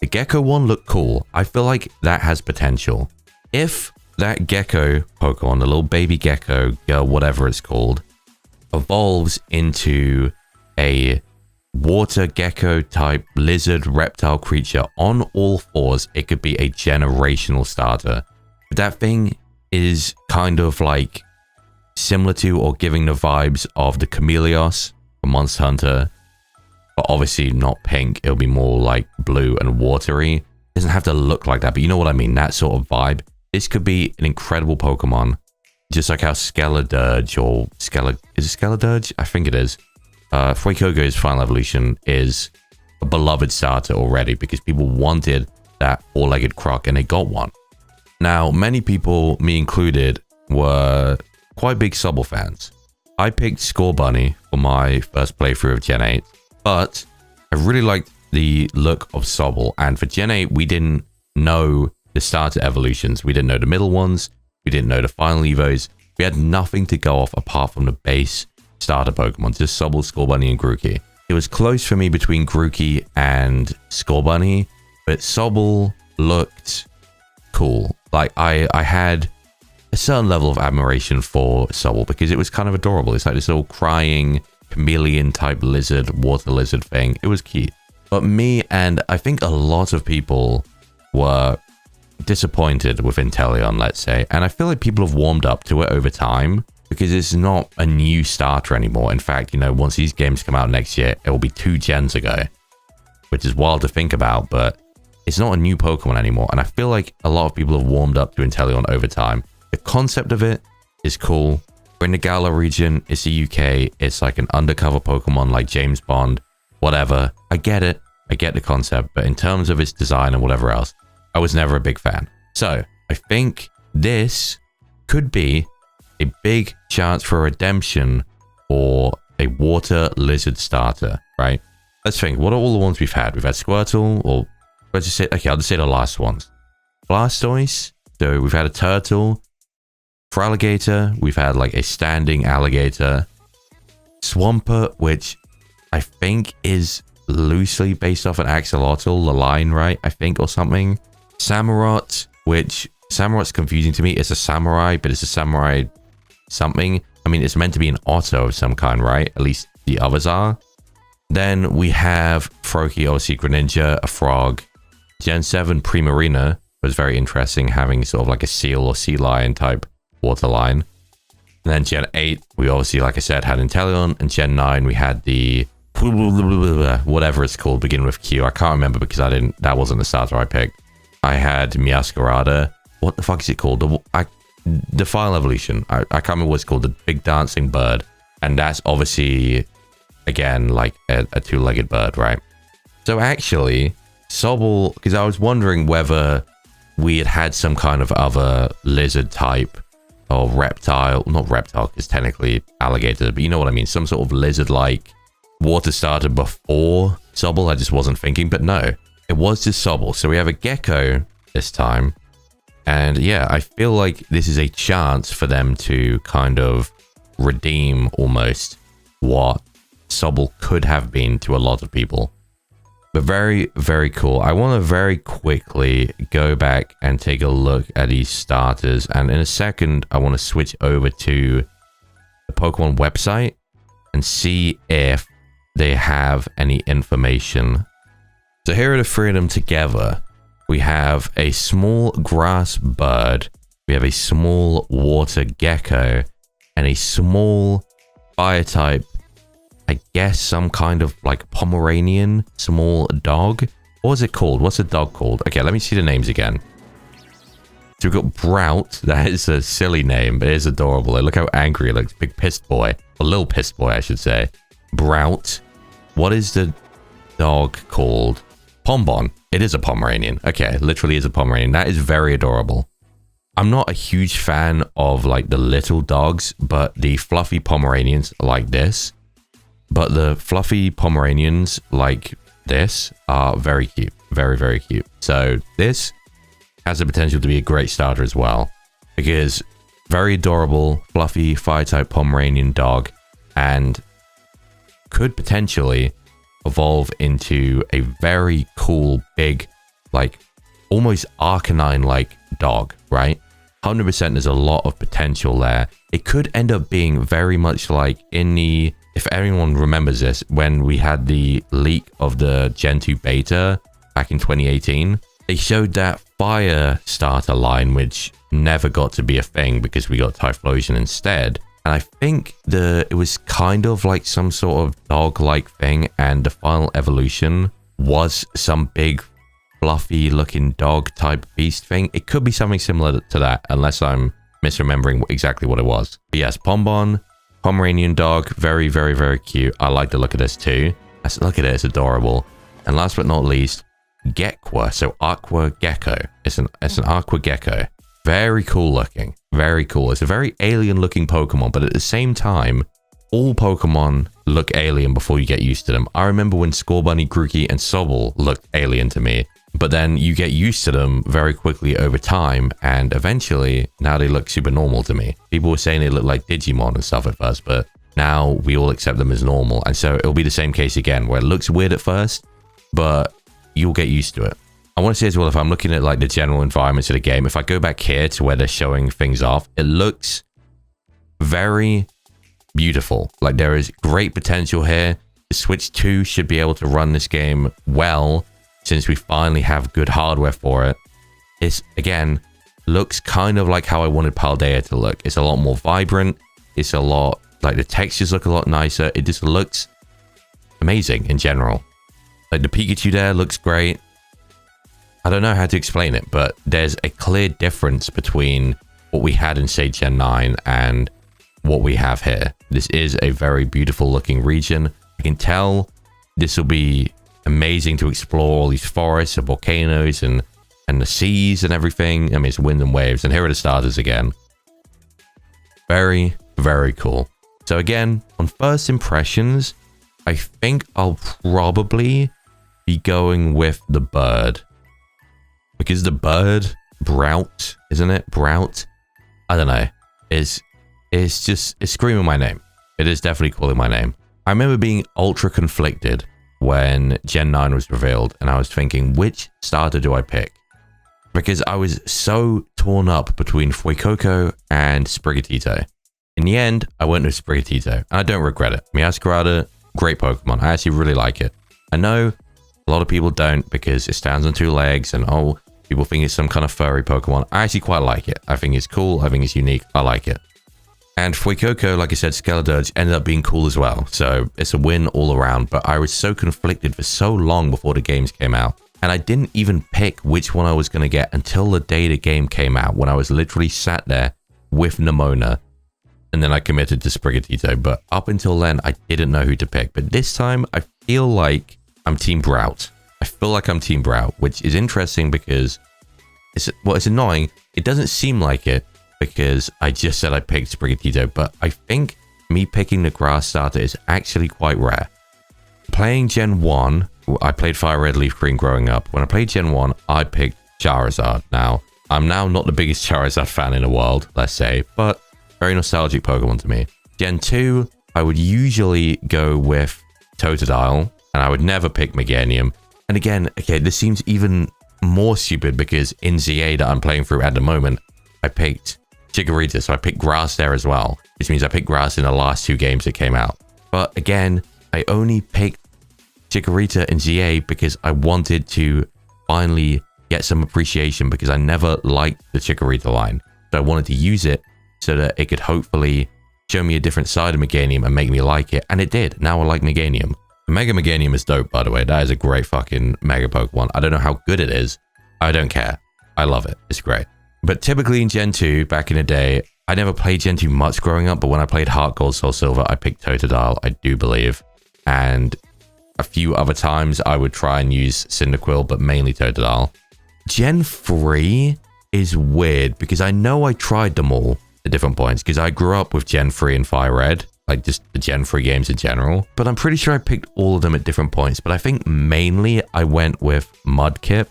The gecko one looked cool. I feel like that has potential. If that gecko Pokemon, the little baby gecko, girl, whatever it's called, evolves into a water gecko type lizard reptile creature on all fours, it could be a generational starter. But that thing is kind of like similar to or giving the vibes of the Chameleos from Monster Hunter, but obviously not pink. It'll be more like blue and watery. It doesn't have to look like that, but you know what I mean, that sort of vibe. This could be an incredible Pokemon, just like how Skeledirge or is it Skeledirge? I think it is. Fuecogo's final evolution is a beloved starter already because people wanted that four-legged croc and they got one. Now, many people, me included, were quite big Sobble fans. I picked Scorbunny for my first playthrough of Gen 8, but I really liked the look of Sobble, and for Gen 8, we didn't know the starter evolutions. We didn't know the middle ones. We didn't know the final evos. We had nothing to go off apart from the base starter Pokemon, just Sobble, Scorbunny, and Grookey. It was close for me between Grookey and Scorbunny, but Sobble looked cool. Like, I had a certain level of admiration for Sobble because it was kind of adorable. It's like this little crying chameleon type lizard, water lizard thing. It was cute. But me and I think a lot of people were disappointed with Inteleon, let's say, and I feel like people have warmed up to it over time because it's not a new starter anymore. In fact, you know, once these games come out next year, it will be 2 gens ago, which is wild to think about, but it's not a new Pokemon anymore, and I feel like a lot of people have warmed up to Inteleon over time. The concept of it is cool. We're in the Galar region, it's the UK, it's like an undercover Pokemon like James Bond, whatever. I get it, I get the concept, but in terms of its design and whatever else, I was never a big fan. So, I think this could be a big chance for redemption for a water lizard starter, right? Let's think, what are all the ones we've had? We've had Squirtle, or let's just say, okay, I'll just say the last ones. Blastoise, so we've had a turtle. For alligator, we've had like a standing alligator. Swampert, which I think is loosely based off an axolotl, the line, right? I think, or something. Samurott, which Samurot's confusing to me. It's a samurai, but it's a samurai something. I mean, it's meant to be an otter of some kind, right? At least the others are. Then we have Froakie, obviously Greninja, a frog. Gen 7 Primarina was very interesting, having sort of like a seal or sea lion type water line. And then Gen 8, we obviously, like I said, had Inteleon. And Gen 9, we had the whatever it's called, beginning with Q. I can't remember because that wasn't the starter I picked. I had Meowscarada. What the fuck is it called? The final evolution. I can't remember what it's called. The big dancing bird. And that's obviously, again, like a two-legged bird, right? So actually, Sobble, because I was wondering whether we had some kind of other lizard type or reptile, not reptile, because technically alligator, but you know what I mean, some sort of lizard-like water starter before Sobble. I just wasn't thinking, but no, it was just Sobble. So we have a gecko this time, and yeah, I feel like this is a chance for them to kind of redeem almost what Sobble could have been to a lot of people. But very, very cool. I want to very quickly go back and take a look at these starters. And in a second, I want to switch over to the Pokemon website and see if they have any information. So here are the three of them together. We have a small grass bird. We have a small water gecko. And a small fire type, I guess some kind of like Pomeranian small dog. What is it called? What's the dog called? Okay, let me see the names again. So we've got Brout. That is a silly name, but it is adorable. Look how angry it looks. Big pissed boy. A little pissed boy, I should say. Brout. What is the dog called? Pombon. It is a Pomeranian. Okay, literally is a Pomeranian. That is very adorable. I'm not a huge fan of like the little dogs, but the fluffy Pomeranians like this. But the fluffy Pomeranians like this are very cute. Very, very cute. So this has the potential to be a great starter as well. Because very adorable, fluffy, fire-type Pomeranian dog. And could potentially evolve into a very cool, big, like almost Arcanine-like dog, right? 100% there's a lot of potential there. It could end up being very much like in the, if anyone remembers this, when we had the leak of the Gen 2 beta back in 2018, they showed that fire starter line, which never got to be a thing because we got Typhlosion instead. And I think it was kind of like some sort of dog-like thing, and the final evolution was some big fluffy looking dog type beast thing. It could be something similar to that, unless I'm misremembering exactly what it was. But yes, Pombon, Pomeranian dog, very, very, very cute. I like the look of this too. Look at it, it's adorable. And last but not least, Gekwa, so Aqua Gecko. It's an Aqua Gecko. Very cool looking, very cool. It's a very alien looking Pokemon, but at the same time, all Pokemon look alien before you get used to them. I remember when Scorbunny, Grookey, and Sobble looked alien to me. But then you get used to them very quickly over time, and eventually, now they look super normal to me. People were saying they look like Digimon and stuff at first, but now we all accept them as normal. And so it'll be the same case again, where it looks weird at first, but you'll get used to it. I want to say as well, if I'm looking at like the general environments of the game, if I go back here to where they're showing things off, it looks very beautiful. Like there is great potential here. The Switch 2 should be able to run this game well, since we finally have good hardware for it. It's, again, looks kind of like how I wanted Paldea to look. It's a lot more vibrant. It's a lot, like the textures look a lot nicer. It just looks amazing in general. Like the Pikachu there looks great. I don't know how to explain it, but there's a clear difference between what we had in, say, Gen 9 and what we have here. This is a very beautiful looking region. I can tell this will be amazing to explore all these forests and volcanoes and the seas and everything. I mean, it's wind and waves, and here are the starters again. Very, very cool. So again, on first impressions, I think I'll probably be going with the bird. Because the bird, Brout, isn't it? Brout? I don't know. It's screaming my name. It is definitely calling my name. I remember being ultra conflicted when Gen 9 was revealed, and I was thinking, which starter do I pick? Because I was so torn up between Fuecoco and Sprigatito. In the end, I went with Sprigatito, and I don't regret it. Meowscarada, great Pokemon. I actually really like it. I know a lot of people don't because it stands on two legs, and oh, people think it's some kind of furry Pokemon. I actually quite like it. I think it's cool. I think it's unique. I like it. And Fuecoco, like I said, Skeledirge ended up being cool as well. So it's a win all around. But I was so conflicted for so long before the games came out. And I didn't even pick which one I was going to get until the day the game came out, when I was literally sat there with Nemona. And then I committed to Sprigatito. But up until then, I didn't know who to pick. But this time, I feel like I'm Team Brout. I feel like I'm Team Brout, which is interesting because it's annoying. It doesn't seem like it, because I just said I picked Sprigatito, but I think me picking the grass starter is actually quite rare. Playing Gen 1, I played Fire Red, Leaf Green growing up. When I played Gen 1, I picked Charizard. Now, I'm now not the biggest Charizard fan in the world, let's say, but very nostalgic Pokemon to me. Gen 2, I would usually go with Totodile, and I would never pick Meganium. And again, okay, this seems even more stupid because in ZA that I'm playing through at the moment, I picked Chikorita, so I picked Grass there as well, which means I picked Grass in the last 2 games that came out. But again, I only picked Chikorita in ZA because I wanted to finally get some appreciation because I never liked the Chikorita line. So I wanted to use it so that it could hopefully show me a different side of Meganium and make me like it. And it did. Now I like Meganium. Mega Meganium is dope, by the way. That is a great fucking Mega Pokemon. I don't know how good it is. I don't care. I love it. It's great. But typically in Gen 2, back in the day, I never played Gen 2 much growing up, but when I played Heart Gold, Soul Silver, I picked Totodile, I do believe. And a few other times I would try and use Cyndaquil, but mainly Totodile. Gen 3 is weird because I know I tried them all at different points because I grew up with Gen 3 and Fire Red, like just the Gen 3 games in general. But I'm pretty sure I picked all of them at different points. But I think mainly I went with Mudkip.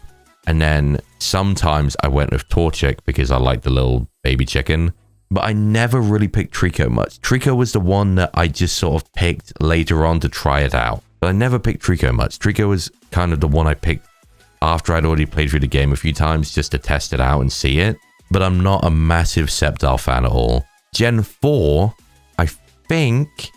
And then sometimes I went with Torchic because I like the little baby chicken. But I never really picked Trico much. Trico was the one that I just sort of picked later on to try it out. But I never picked Trico much. Trico was kind of the one I picked after I'd already played through the game a few times just to test it out and see it. But I'm not a massive Sceptile fan at all. Gen 4, I think,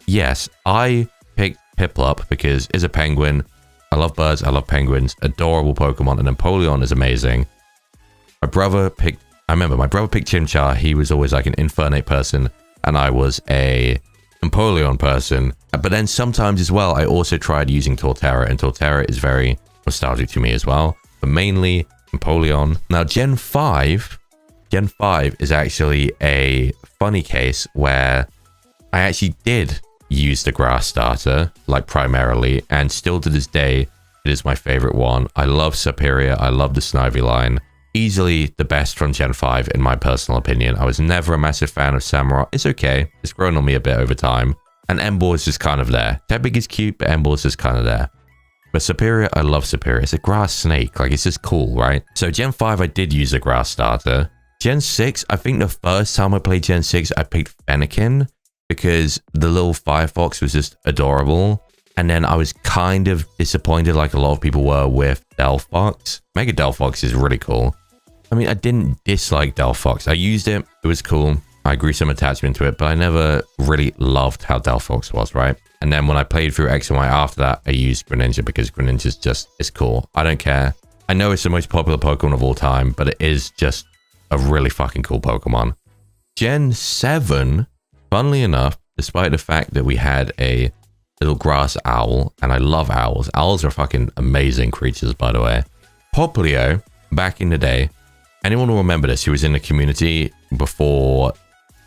yes, I picked Piplup because it's a penguin. I love birds, I love penguins, adorable Pokemon, and Empoleon is amazing. I remember my brother picked Chimchar. He was always like an Infernape person, and I was a Empoleon person. But then sometimes as well, I also tried using Torterra, and Torterra is very nostalgic to me as well. But mainly Empoleon. Now, Gen 5 is actually a funny case where I actually did use the Grass starter, like primarily, and still to this day, it is my favorite one. I love Superior. I love the Snivy line. Easily the best from Gen 5 in my personal opinion. I was never a massive fan of Samurott. It's okay. It's grown on me a bit over time. And Emboar is just kind of there. Tepig is cute, but Emboar is just kind of there. But Superior, I love Superior. It's a grass snake. Like, it's just cool, right? So Gen 5, I did use the Grass starter. Gen 6, I think the first time I played Gen 6, I picked Fennekin because the little Firefox was just adorable. And then I was kind of disappointed, like a lot of people were, with Delphox. Mega Delphox is really cool. I mean, I didn't dislike Delphox. I used it. It was cool. I grew some attachment to it, but I never really loved how Delphox was, right? And then when I played through X and Y after that, I used Greninja because Greninja's just, it's cool. I don't care. I know it's the most popular Pokemon of all time, but it is just a really fucking cool Pokemon. Gen 7, funnily enough, despite the fact that we had a little grass owl, and I love owls. Owls are fucking amazing creatures, by the way. Poplio, back in the day, anyone will remember this who was in the community before,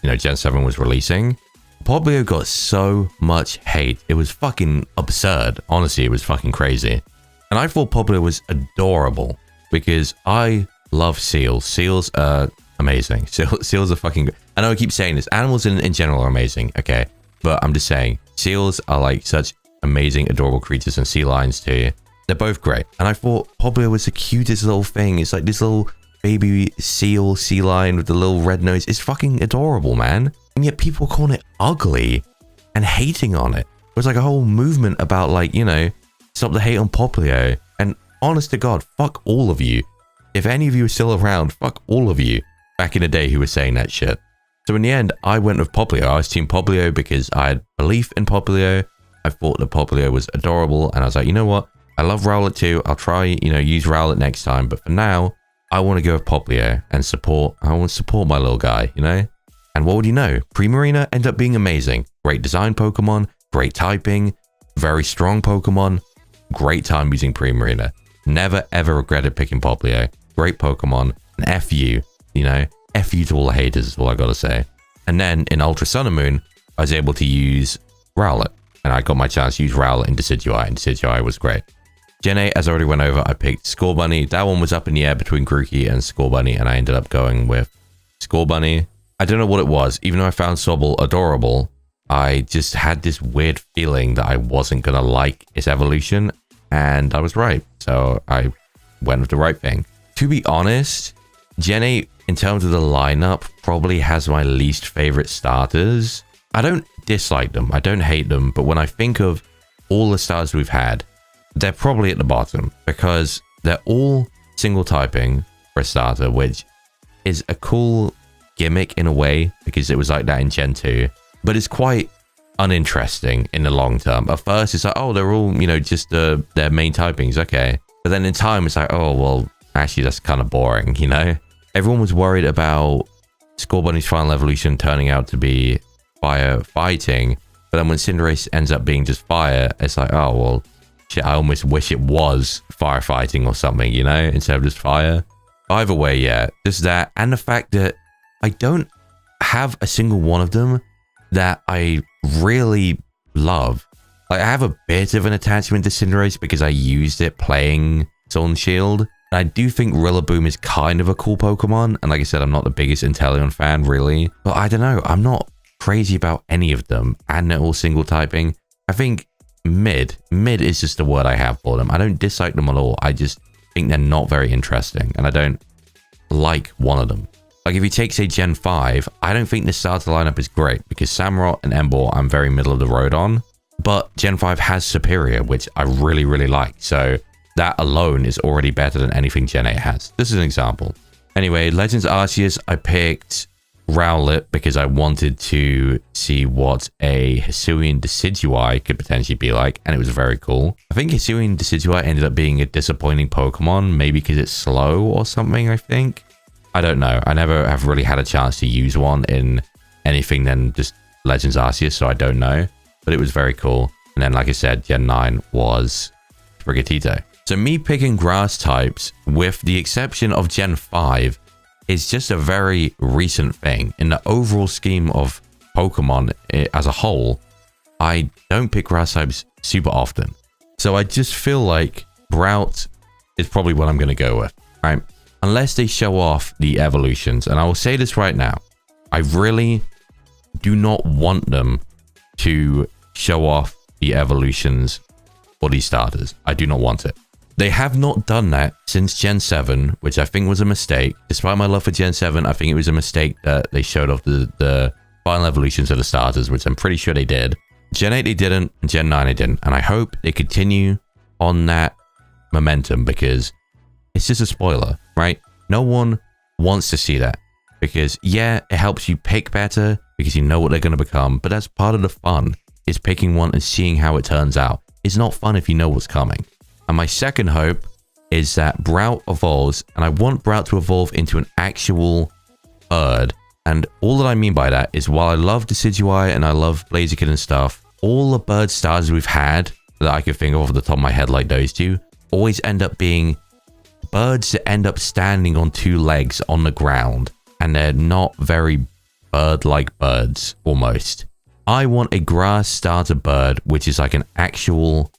Gen 7 was releasing. Poplio got so much hate. It was fucking absurd. Honestly, it was fucking crazy. And I thought Poplio was adorable because I love seals. Seals are amazing. Seals are fucking good. I know I keep saying this. Animals in general are amazing, okay? But I'm just saying, seals are like such amazing, adorable creatures, and sea lions too. They're both great. And I thought Poplio was the cutest little thing. It's like this little baby seal, sea lion with the little red nose. It's fucking adorable, man. And yet people calling it ugly and hating on it. There's like a whole movement about like, stop the hate on Poplio. And honest to God, fuck all of you. If any of you are still around, fuck all of you back in the day who were saying that shit. So in the end, I went with Poplio. I was team Poplio because I had belief in Poplio. I thought that Poplio was adorable. And I was like, you know what? I love Rowlet too. I'll try, use Rowlet next time. But for now, I want to go with Poplio and I want to support my little guy, And what would you know? Primarina ended up being amazing. Great design Pokemon, great typing, very strong Pokemon. Great time using Primarina. Never ever regretted picking Poplio. Great Pokemon. And F you, F you to all the haters is all I gotta say. And then in Ultra Sun and Moon, I was able to use Rowlet. And I got my chance to use Rowlet in Decidueye, and Decidueye was great. Gen 8, as I already went over, I picked Scorbunny. That one was up in the air between Grookey and Scorbunny, and I ended up going with Scorbunny. I don't know what it was. Even though I found Sobble adorable, I just had this weird feeling that I wasn't gonna like its evolution, and I was right. So I went with the right thing. To be honest, Gen 8, in terms of the lineup, probably has my least favorite starters. I don't dislike them. I don't hate them. But when I think of all the starters we've had, they're probably at the bottom because they're all single typing for a starter, which is a cool gimmick in a way because it was like that in Gen 2, but it's quite uninteresting in the long term. At first, it's like, oh, they're all, you know, just their main typings, okay. But then in time, it's like, oh, well, actually, that's kind of boring, you know? Everyone was worried about Scorbunny's final evolution turning out to be fire fighting, but then when Cinderace ends up being just fire, it's like, oh, well, shit, I almost wish it was firefighting or something, you know, instead of just fire. Either way, yeah, just that. And the fact that I don't have a single one of them that I really love. Like, I have a bit of an attachment to Cinderace because I used it playing Sword and Shield. And I do think Rillaboom is kind of a cool Pokemon. And like I said, I'm not the biggest Inteleon fan, really. But I don't know. I'm not crazy about any of them. And they're all single typing. I think mid is just the word I have for them. I don't dislike them at all. I just think they're not very interesting. And I don't like one of them. Like, if you take, say, Gen 5, I don't think the starter lineup is great because Samurott and Emboar I'm very middle of the road on. But Gen 5 has Superior, which I really, really like. So that alone is already better than anything Gen 8 has. This is an example. Anyway, Legends Arceus, I picked Rowlet because I wanted to see what a Hisuian Decidueye could potentially be like, and it was very cool. I think Hisuian Decidueye ended up being a disappointing Pokemon, maybe because it's slow or something, I think. I don't know. I never have really had a chance to use one in anything than just Legends Arceus, so I don't know. But it was very cool. And then, like I said, Gen 9 was Sprigatito. So me picking grass types, with the exception of Gen 5, is just a very recent thing. In the overall scheme of Pokemon as a whole, I don't pick grass types super often. So I just feel like Grout is probably what I'm going to go with, right? Unless they show off the evolutions. And I will say this right now. I really do not want them to show off the evolutions for these starters. I do not want it. They have not done that since Gen 7, which I think was a mistake. Despite my love for Gen 7, I think it was a mistake that they showed off the final evolutions of the starters, which I'm pretty sure they did. Gen 8 they didn't, and Gen 9 they didn't. And I hope they continue on that momentum because it's just a spoiler, right? No one wants to see that because, yeah, it helps you pick better because you know what they're going to become, but that's part of the fun, is picking one and seeing how it turns out. It's not fun if you know what's coming. And my second hope is that Brout evolves, and I want Brout to evolve into an actual bird. And all that I mean by that is, while I love Decidueye and I love Blaziken and stuff, all the bird starters we've had that I could think of off the top of my head, like those two, always end up being birds that end up standing on two legs on the ground, and they're not very bird-like birds, almost. I want a grass starter bird, which is like an actual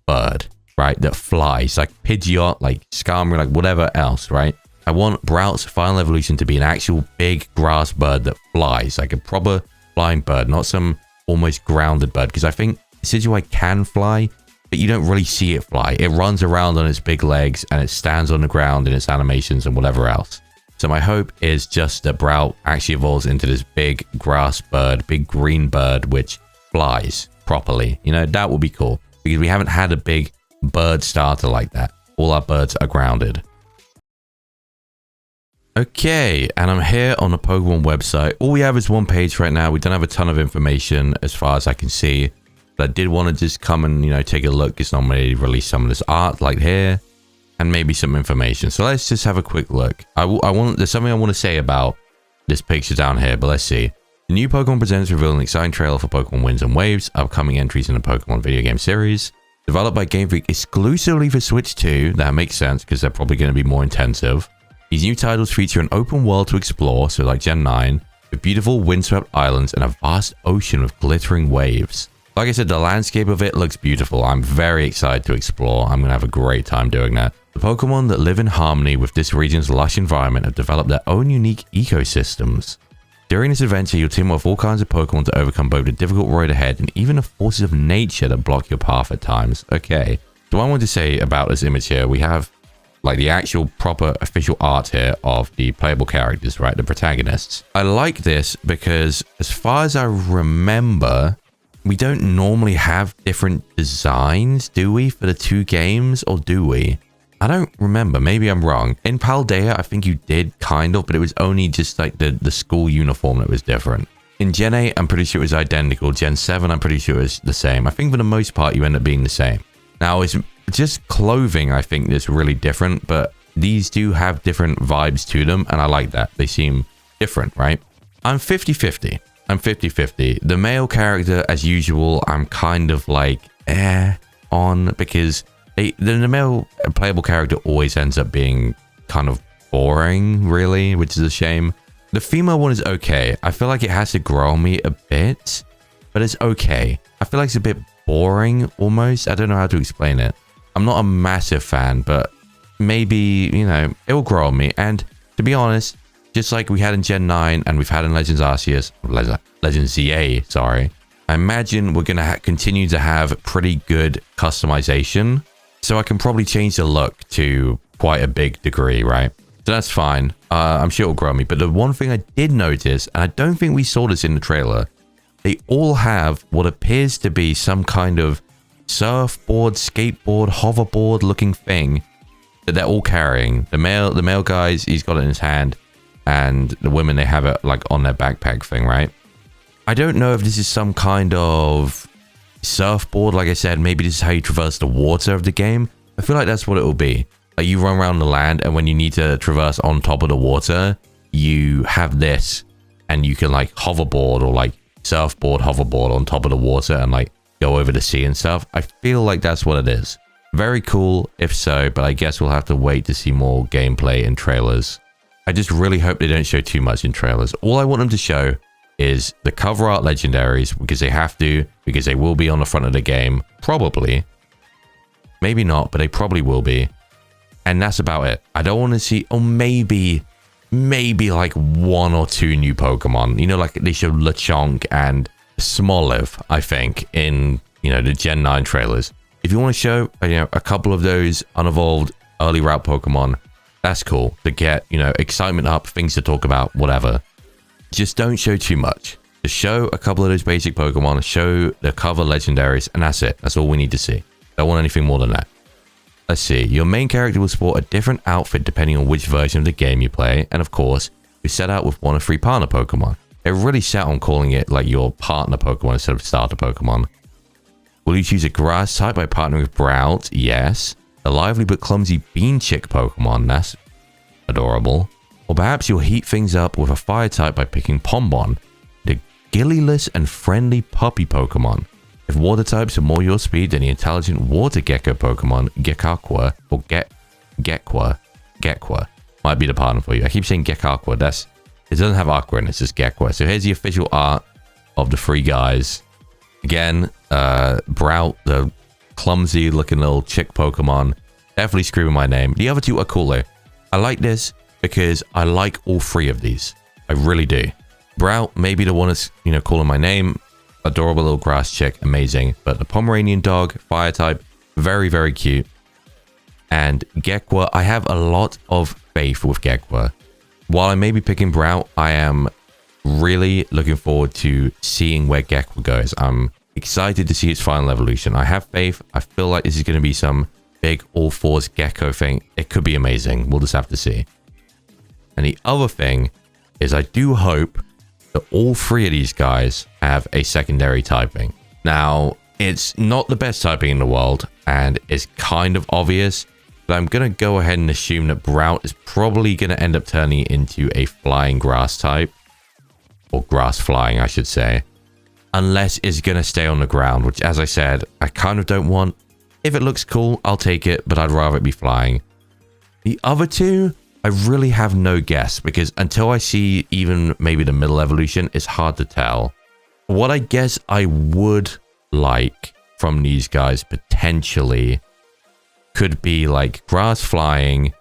bird, right? That flies, like Pidgeot, like Skarmory, like whatever else, right? I want Brout's final evolution to be an actual big grass bird that flies, like a proper flying bird, not some almost grounded bird, because I think Decidueye can fly, but you don't really see it fly. It runs around on its big legs and it stands on the ground in its animations and whatever else. So my hope is just that Brout actually evolves into this big grass bird, big green bird, which flies properly. You know, that would be cool because we haven't had a big bird starter like that. All our birds are grounded. Okay, and I'm here on the Pokemon website. All we have is one page right now. We don't have a ton of information as far as I can see. But I did want to just come and, you know, take a look. It's normally release some of this art like here and maybe some information. So let's just have a quick look. There's something I want to say about this picture down here, but let's see. The new Pokémon Presents reveal an exciting trailer for Pokémon Winds and Waves, upcoming entries in the Pokémon video game series. Developed by Game Freak exclusively for Switch 2. That makes sense because they're probably going to be more intensive. These new titles feature an open world to explore, so like Gen 9, with beautiful windswept islands and a vast ocean of glittering waves. Like I said, the landscape of it looks beautiful. I'm very excited to explore. I'm going to have a great time doing that. The Pokemon that live in harmony with this region's lush environment have developed their own unique ecosystems. During this adventure, you'll team up with all kinds of Pokemon to overcome both the difficult road ahead and even the forces of nature that block your path at times. Okay, so what I want to say about this image here, we have like the actual proper official art here of the playable characters, right? The protagonists. I like this because as far as I remember, we don't normally have different designs, do we, for the two games, or do we? I don't remember. Maybe I'm wrong. In Paldea, I think you did kind of, but it was only just like the school uniform that was different. In Gen 8, I'm pretty sure it was identical. Gen 7, I'm pretty sure it was the same. I think for the most part, you end up being the same. Now, it's just clothing, I think, that's really different, but these do have different vibes to them, and I like that. They seem different, right? I'm 50-50. I'm 50-50. The male character, as usual, I'm kind of like, on, because the male playable character always ends up being kind of boring, really, which is a shame. The female one is okay. I feel like it has to grow on me a bit, but it's okay. I feel like it's a bit boring, almost. I don't know how to explain it. I'm not a massive fan, but maybe, you know, it will grow on me. And to be honest, just like we had in Gen 9 and we've had in Legends Arceus, Legends ZA, sorry, I imagine we're going to continue to have pretty good customization. So I can probably change the look to quite a big degree, right? So that's fine. I'm sure it'll grow on me. But the one thing I did notice, and I don't think we saw this in the trailer, they all have what appears to be some kind of surfboard, skateboard, hoverboard looking thing that they're all carrying. The male guys, he's got it in his hand, and the women, they have it like on their backpack thing, right? I don't know if this is some kind of surfboard. Like I said, maybe this is how you traverse the water of the game. I feel like that's what it will be. Like you run around the land, and when you need to traverse on top of the water, you have this, and you can like hoverboard or like surfboard, hoverboard on top of the water and like go over the sea and stuff. I feel like that's what it is. Very cool if so, but I guess we'll have to wait to see more gameplay in trailers. I just really hope they don't show too much in trailers. All I want them to show is the cover art legendaries, because they have to, because they will be on the front of the game. Probably. Maybe not, but they probably will be. And that's about it. I don't want to see, or maybe like 1 or 2 new Pokemon. You know, like they showed Lechonk and Smoliv, I think, in, you know, the Gen 9 trailers. If you want to show, you know, a couple of those unevolved early route Pokemon, that's cool to get, you know, excitement up, things to talk about, whatever. Just don't show too much. Just show a couple of those basic Pokemon, show the cover legendaries, and that's it. That's all we need to see. Don't want anything more than that. Let's see. Your main character will sport a different outfit depending on which version of the game you play, and of course, you set out with 1 of 3 partner Pokemon. They really sat on calling it like your partner Pokemon instead of starter Pokemon. Will you choose a grass type by partnering with Brout? Yes. A lively but clumsy Bean Chick Pokemon. That's adorable. Or perhaps you'll heat things up with a fire type by picking Pombon, the gillyless and friendly puppy Pokemon. If water types are more your speed than the intelligent water gecko Pokemon, Gekakwa or Gekwa might be the partner for you. I keep saying Gekakwa. It doesn't have Aqua in it, it's just Gekwa. So here's the official art of the 3 guys. Again, Brout, the clumsy looking little chick Pokemon, definitely screaming my name. The other 2 are cool though. I like this because I like all 3 of these. I really do. Brout, maybe the one that's, you know, calling my name. Adorable little grass chick, amazing. But the Pomeranian dog, fire type, very, very cute. And Gekwa, I have a lot of faith with Gekwa. While I may be picking Brout, I am really looking forward to seeing where Gekwa goes. I'm excited to see its final evolution. I have faith. I feel like this is going to be some big all-fours gecko thing. It could be amazing. We'll just have to see. And the other thing is I do hope that all 3 of these guys have a secondary typing. Now, it's not the best typing in the world, and it's kind of obvious, but I'm going to go ahead and assume that Brout is probably going to end up turning into a flying grass type. Or grass flying, I should say. Unless it's going to stay on the ground, which, as I said, I kind of don't want. If it looks cool, I'll take it, but I'd rather it be flying. The other 2, I really have no guess, because until I see even maybe the middle evolution, it's hard to tell. What I guess I would like from these guys potentially could be like grass flying,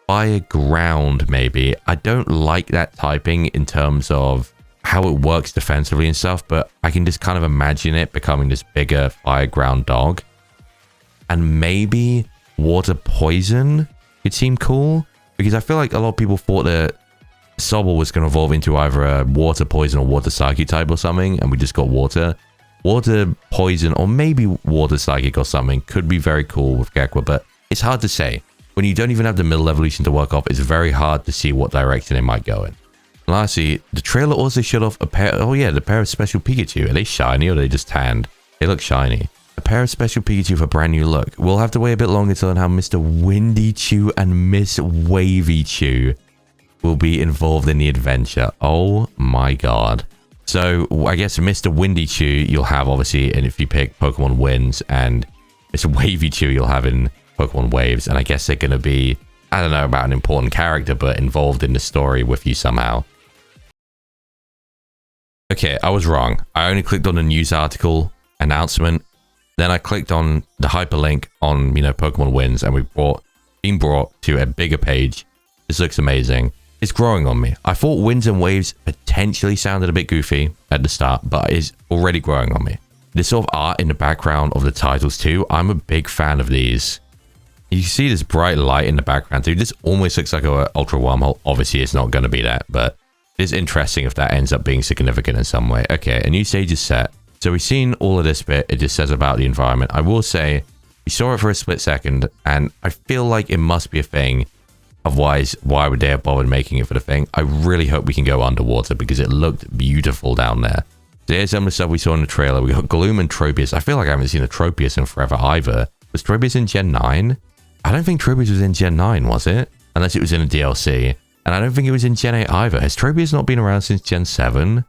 fire ground maybe. I don't like that typing in terms of how it works defensively and stuff, but I can just kind of imagine it becoming this bigger fire ground dog. And maybe water poison could seem cool, because I feel like a lot of people thought that Sobble was going to evolve into either a water poison or water psyche type or something, and we just got water. water poison or maybe water psychic or something could be very cool with Gekwa, but it's hard to say. When you don't even have the middle evolution to work off, it's very hard to see what direction it might go in. Lastly, the trailer also showed off a pair, the pair of special Pikachu. Are they shiny or are they just tanned? They look shiny. A pair of special Pikachu with a brand new look. We'll have to wait a bit longer to learn how Mr. Windy Chew and Miss Wavy Chew will be involved in the adventure. Oh my god. So I guess Mr. Windy Chew you'll have obviously, and if you pick Pokemon Winds, and Mr. Wavy Chew you'll have in Pokemon Waves, and I guess they're going to be, I don't know about an important character, but involved in the story with you somehow. Okay, I was wrong. I only clicked on the news article announcement. Then I clicked on the hyperlink on, Pokemon Winds, and we've been brought to a bigger page. This looks amazing. It's growing on me. I thought Winds and Waves potentially sounded a bit goofy at the start, but it's already growing on me. This sort of art in the background of the titles too, I'm a big fan of these. You see this bright light in the background too. This almost looks like an Ultra Wormhole. Obviously, it's not going to be that, but it's interesting if that ends up being significant in some way. Okay, a new stage is set. So we've seen all of this bit. It just says about the environment. I will say, we saw it for a split second, and I feel like it must be a thing. Otherwise, why would they have bothered making it for the thing? I really hope we can go underwater because it looked beautiful down there. So here's some of the stuff we saw in the trailer. We got Gloom and Tropius. I feel like I haven't seen a Tropius in forever either. Was Tropius in Gen 9? I don't think Tropius was in Gen 9, was it? Unless it was in a DLC. And I don't think it was in Gen 8 either. Has Tropius not been around since Gen 7?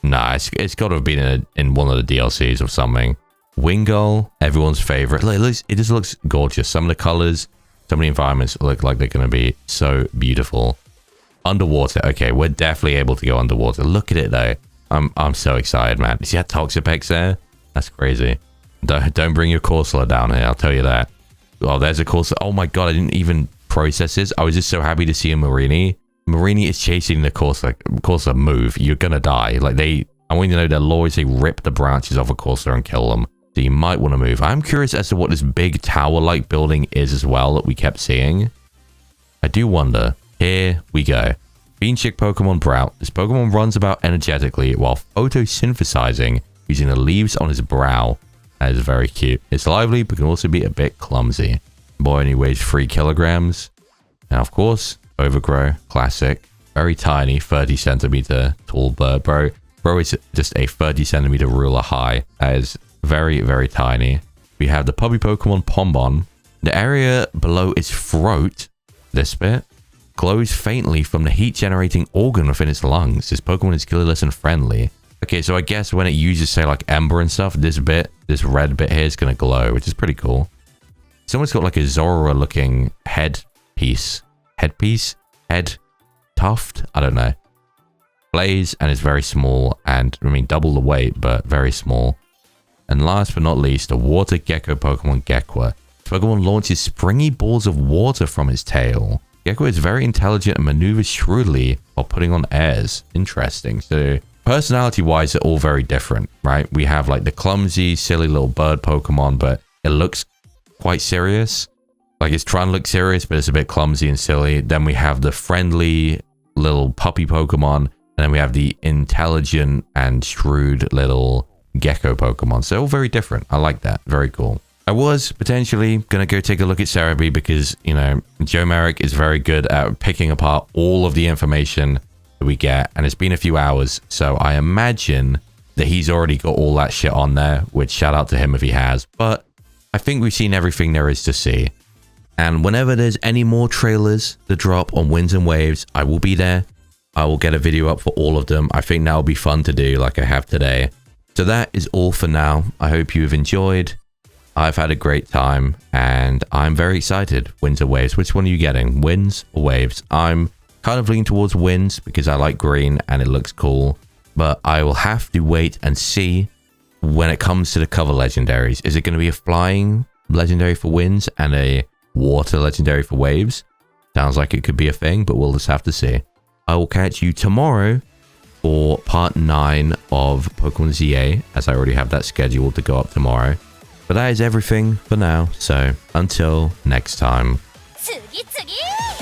Nah, it's got to have been in one of the DLCs or something. Wingull, everyone's favorite. It just looks gorgeous. Some of the colors, some of the environments look like they're going to be so beautiful. Underwater. Okay, we're definitely able to go underwater. Look at it though. I'm so excited, man. You see that Toxapex there? That's crazy. Don't bring your Corsola down here, I'll tell you that. Oh, there's a Corsola. Oh my god, I didn't even process this. I was just so happy to see a Marini. Marini is chasing the Corsola move. You're gonna die. I want you to know their law is they rip the branches off a Corsola and kill them. So you might want to move. I'm curious as to what this big tower-like building is as well that we kept seeing. I do wonder. Here we go. Beanchick Pokemon Brow. This Pokemon runs about energetically while photosynthesizing using the leaves on his brow. That is very cute. It's lively, but can also be a bit clumsy. Boy only weighs 3 kilograms. And of course, Overgrow. Classic. Very tiny, 30 centimeter tall bird. Bro is just a 30 centimeter ruler high. That is very, very tiny. We have the puppy Pokemon Pombon. The area below its throat, this bit, glows faintly from the heat-generating organ within its lungs. This Pokemon is colorless and friendly. Okay, so I guess when it uses, say, like Ember and stuff, this red bit here is going to glow, which is pretty cool. Someone's got like a Zorora-looking headpiece, head tuft, I don't know. Blaze, and it's very small, and I mean double the weight, but very small. And last but not least, a water gecko Pokemon Gekwa. This Pokemon launches springy balls of water from its tail. Gekko is very intelligent and maneuvers shrewdly while putting on airs. Interesting. So personality-wise, they're all very different, right? We have like the clumsy, silly little bird Pokemon, but it looks quite serious. Like it's trying to look serious, but it's a bit clumsy and silly. Then we have the friendly little puppy Pokemon. And then we have the intelligent and shrewd little gecko Pokemon. So all very different. I like that. Very cool. I was potentially going to go take a look at Cerebi because, Joe Merrick is very good at picking apart all of the information that we get. And it's been a few hours. So I imagine that he's already got all that shit on there, which shout out to him if he has. But I think we've seen everything there is to see. And whenever there's any more trailers to drop on Winds and Waves, I will be there. I will get a video up for all of them. I think that'll be fun to do like I have today. So that is all for now. I hope you have enjoyed. I've had a great time and I'm very excited. Winds or Waves? Which one are you getting? Winds or Waves? I'm kind of leaning towards Winds because I like green and it looks cool. But I will have to wait and see when it comes to the cover legendaries. Is it going to be a flying legendary for Winds and a water legendary for Waves? Sounds like it could be a thing, but we'll just have to see. I will catch you tomorrow for part 9 of Pokemon ZA, as I already have that scheduled to go up tomorrow. But that is everything for now, so until next time. 次々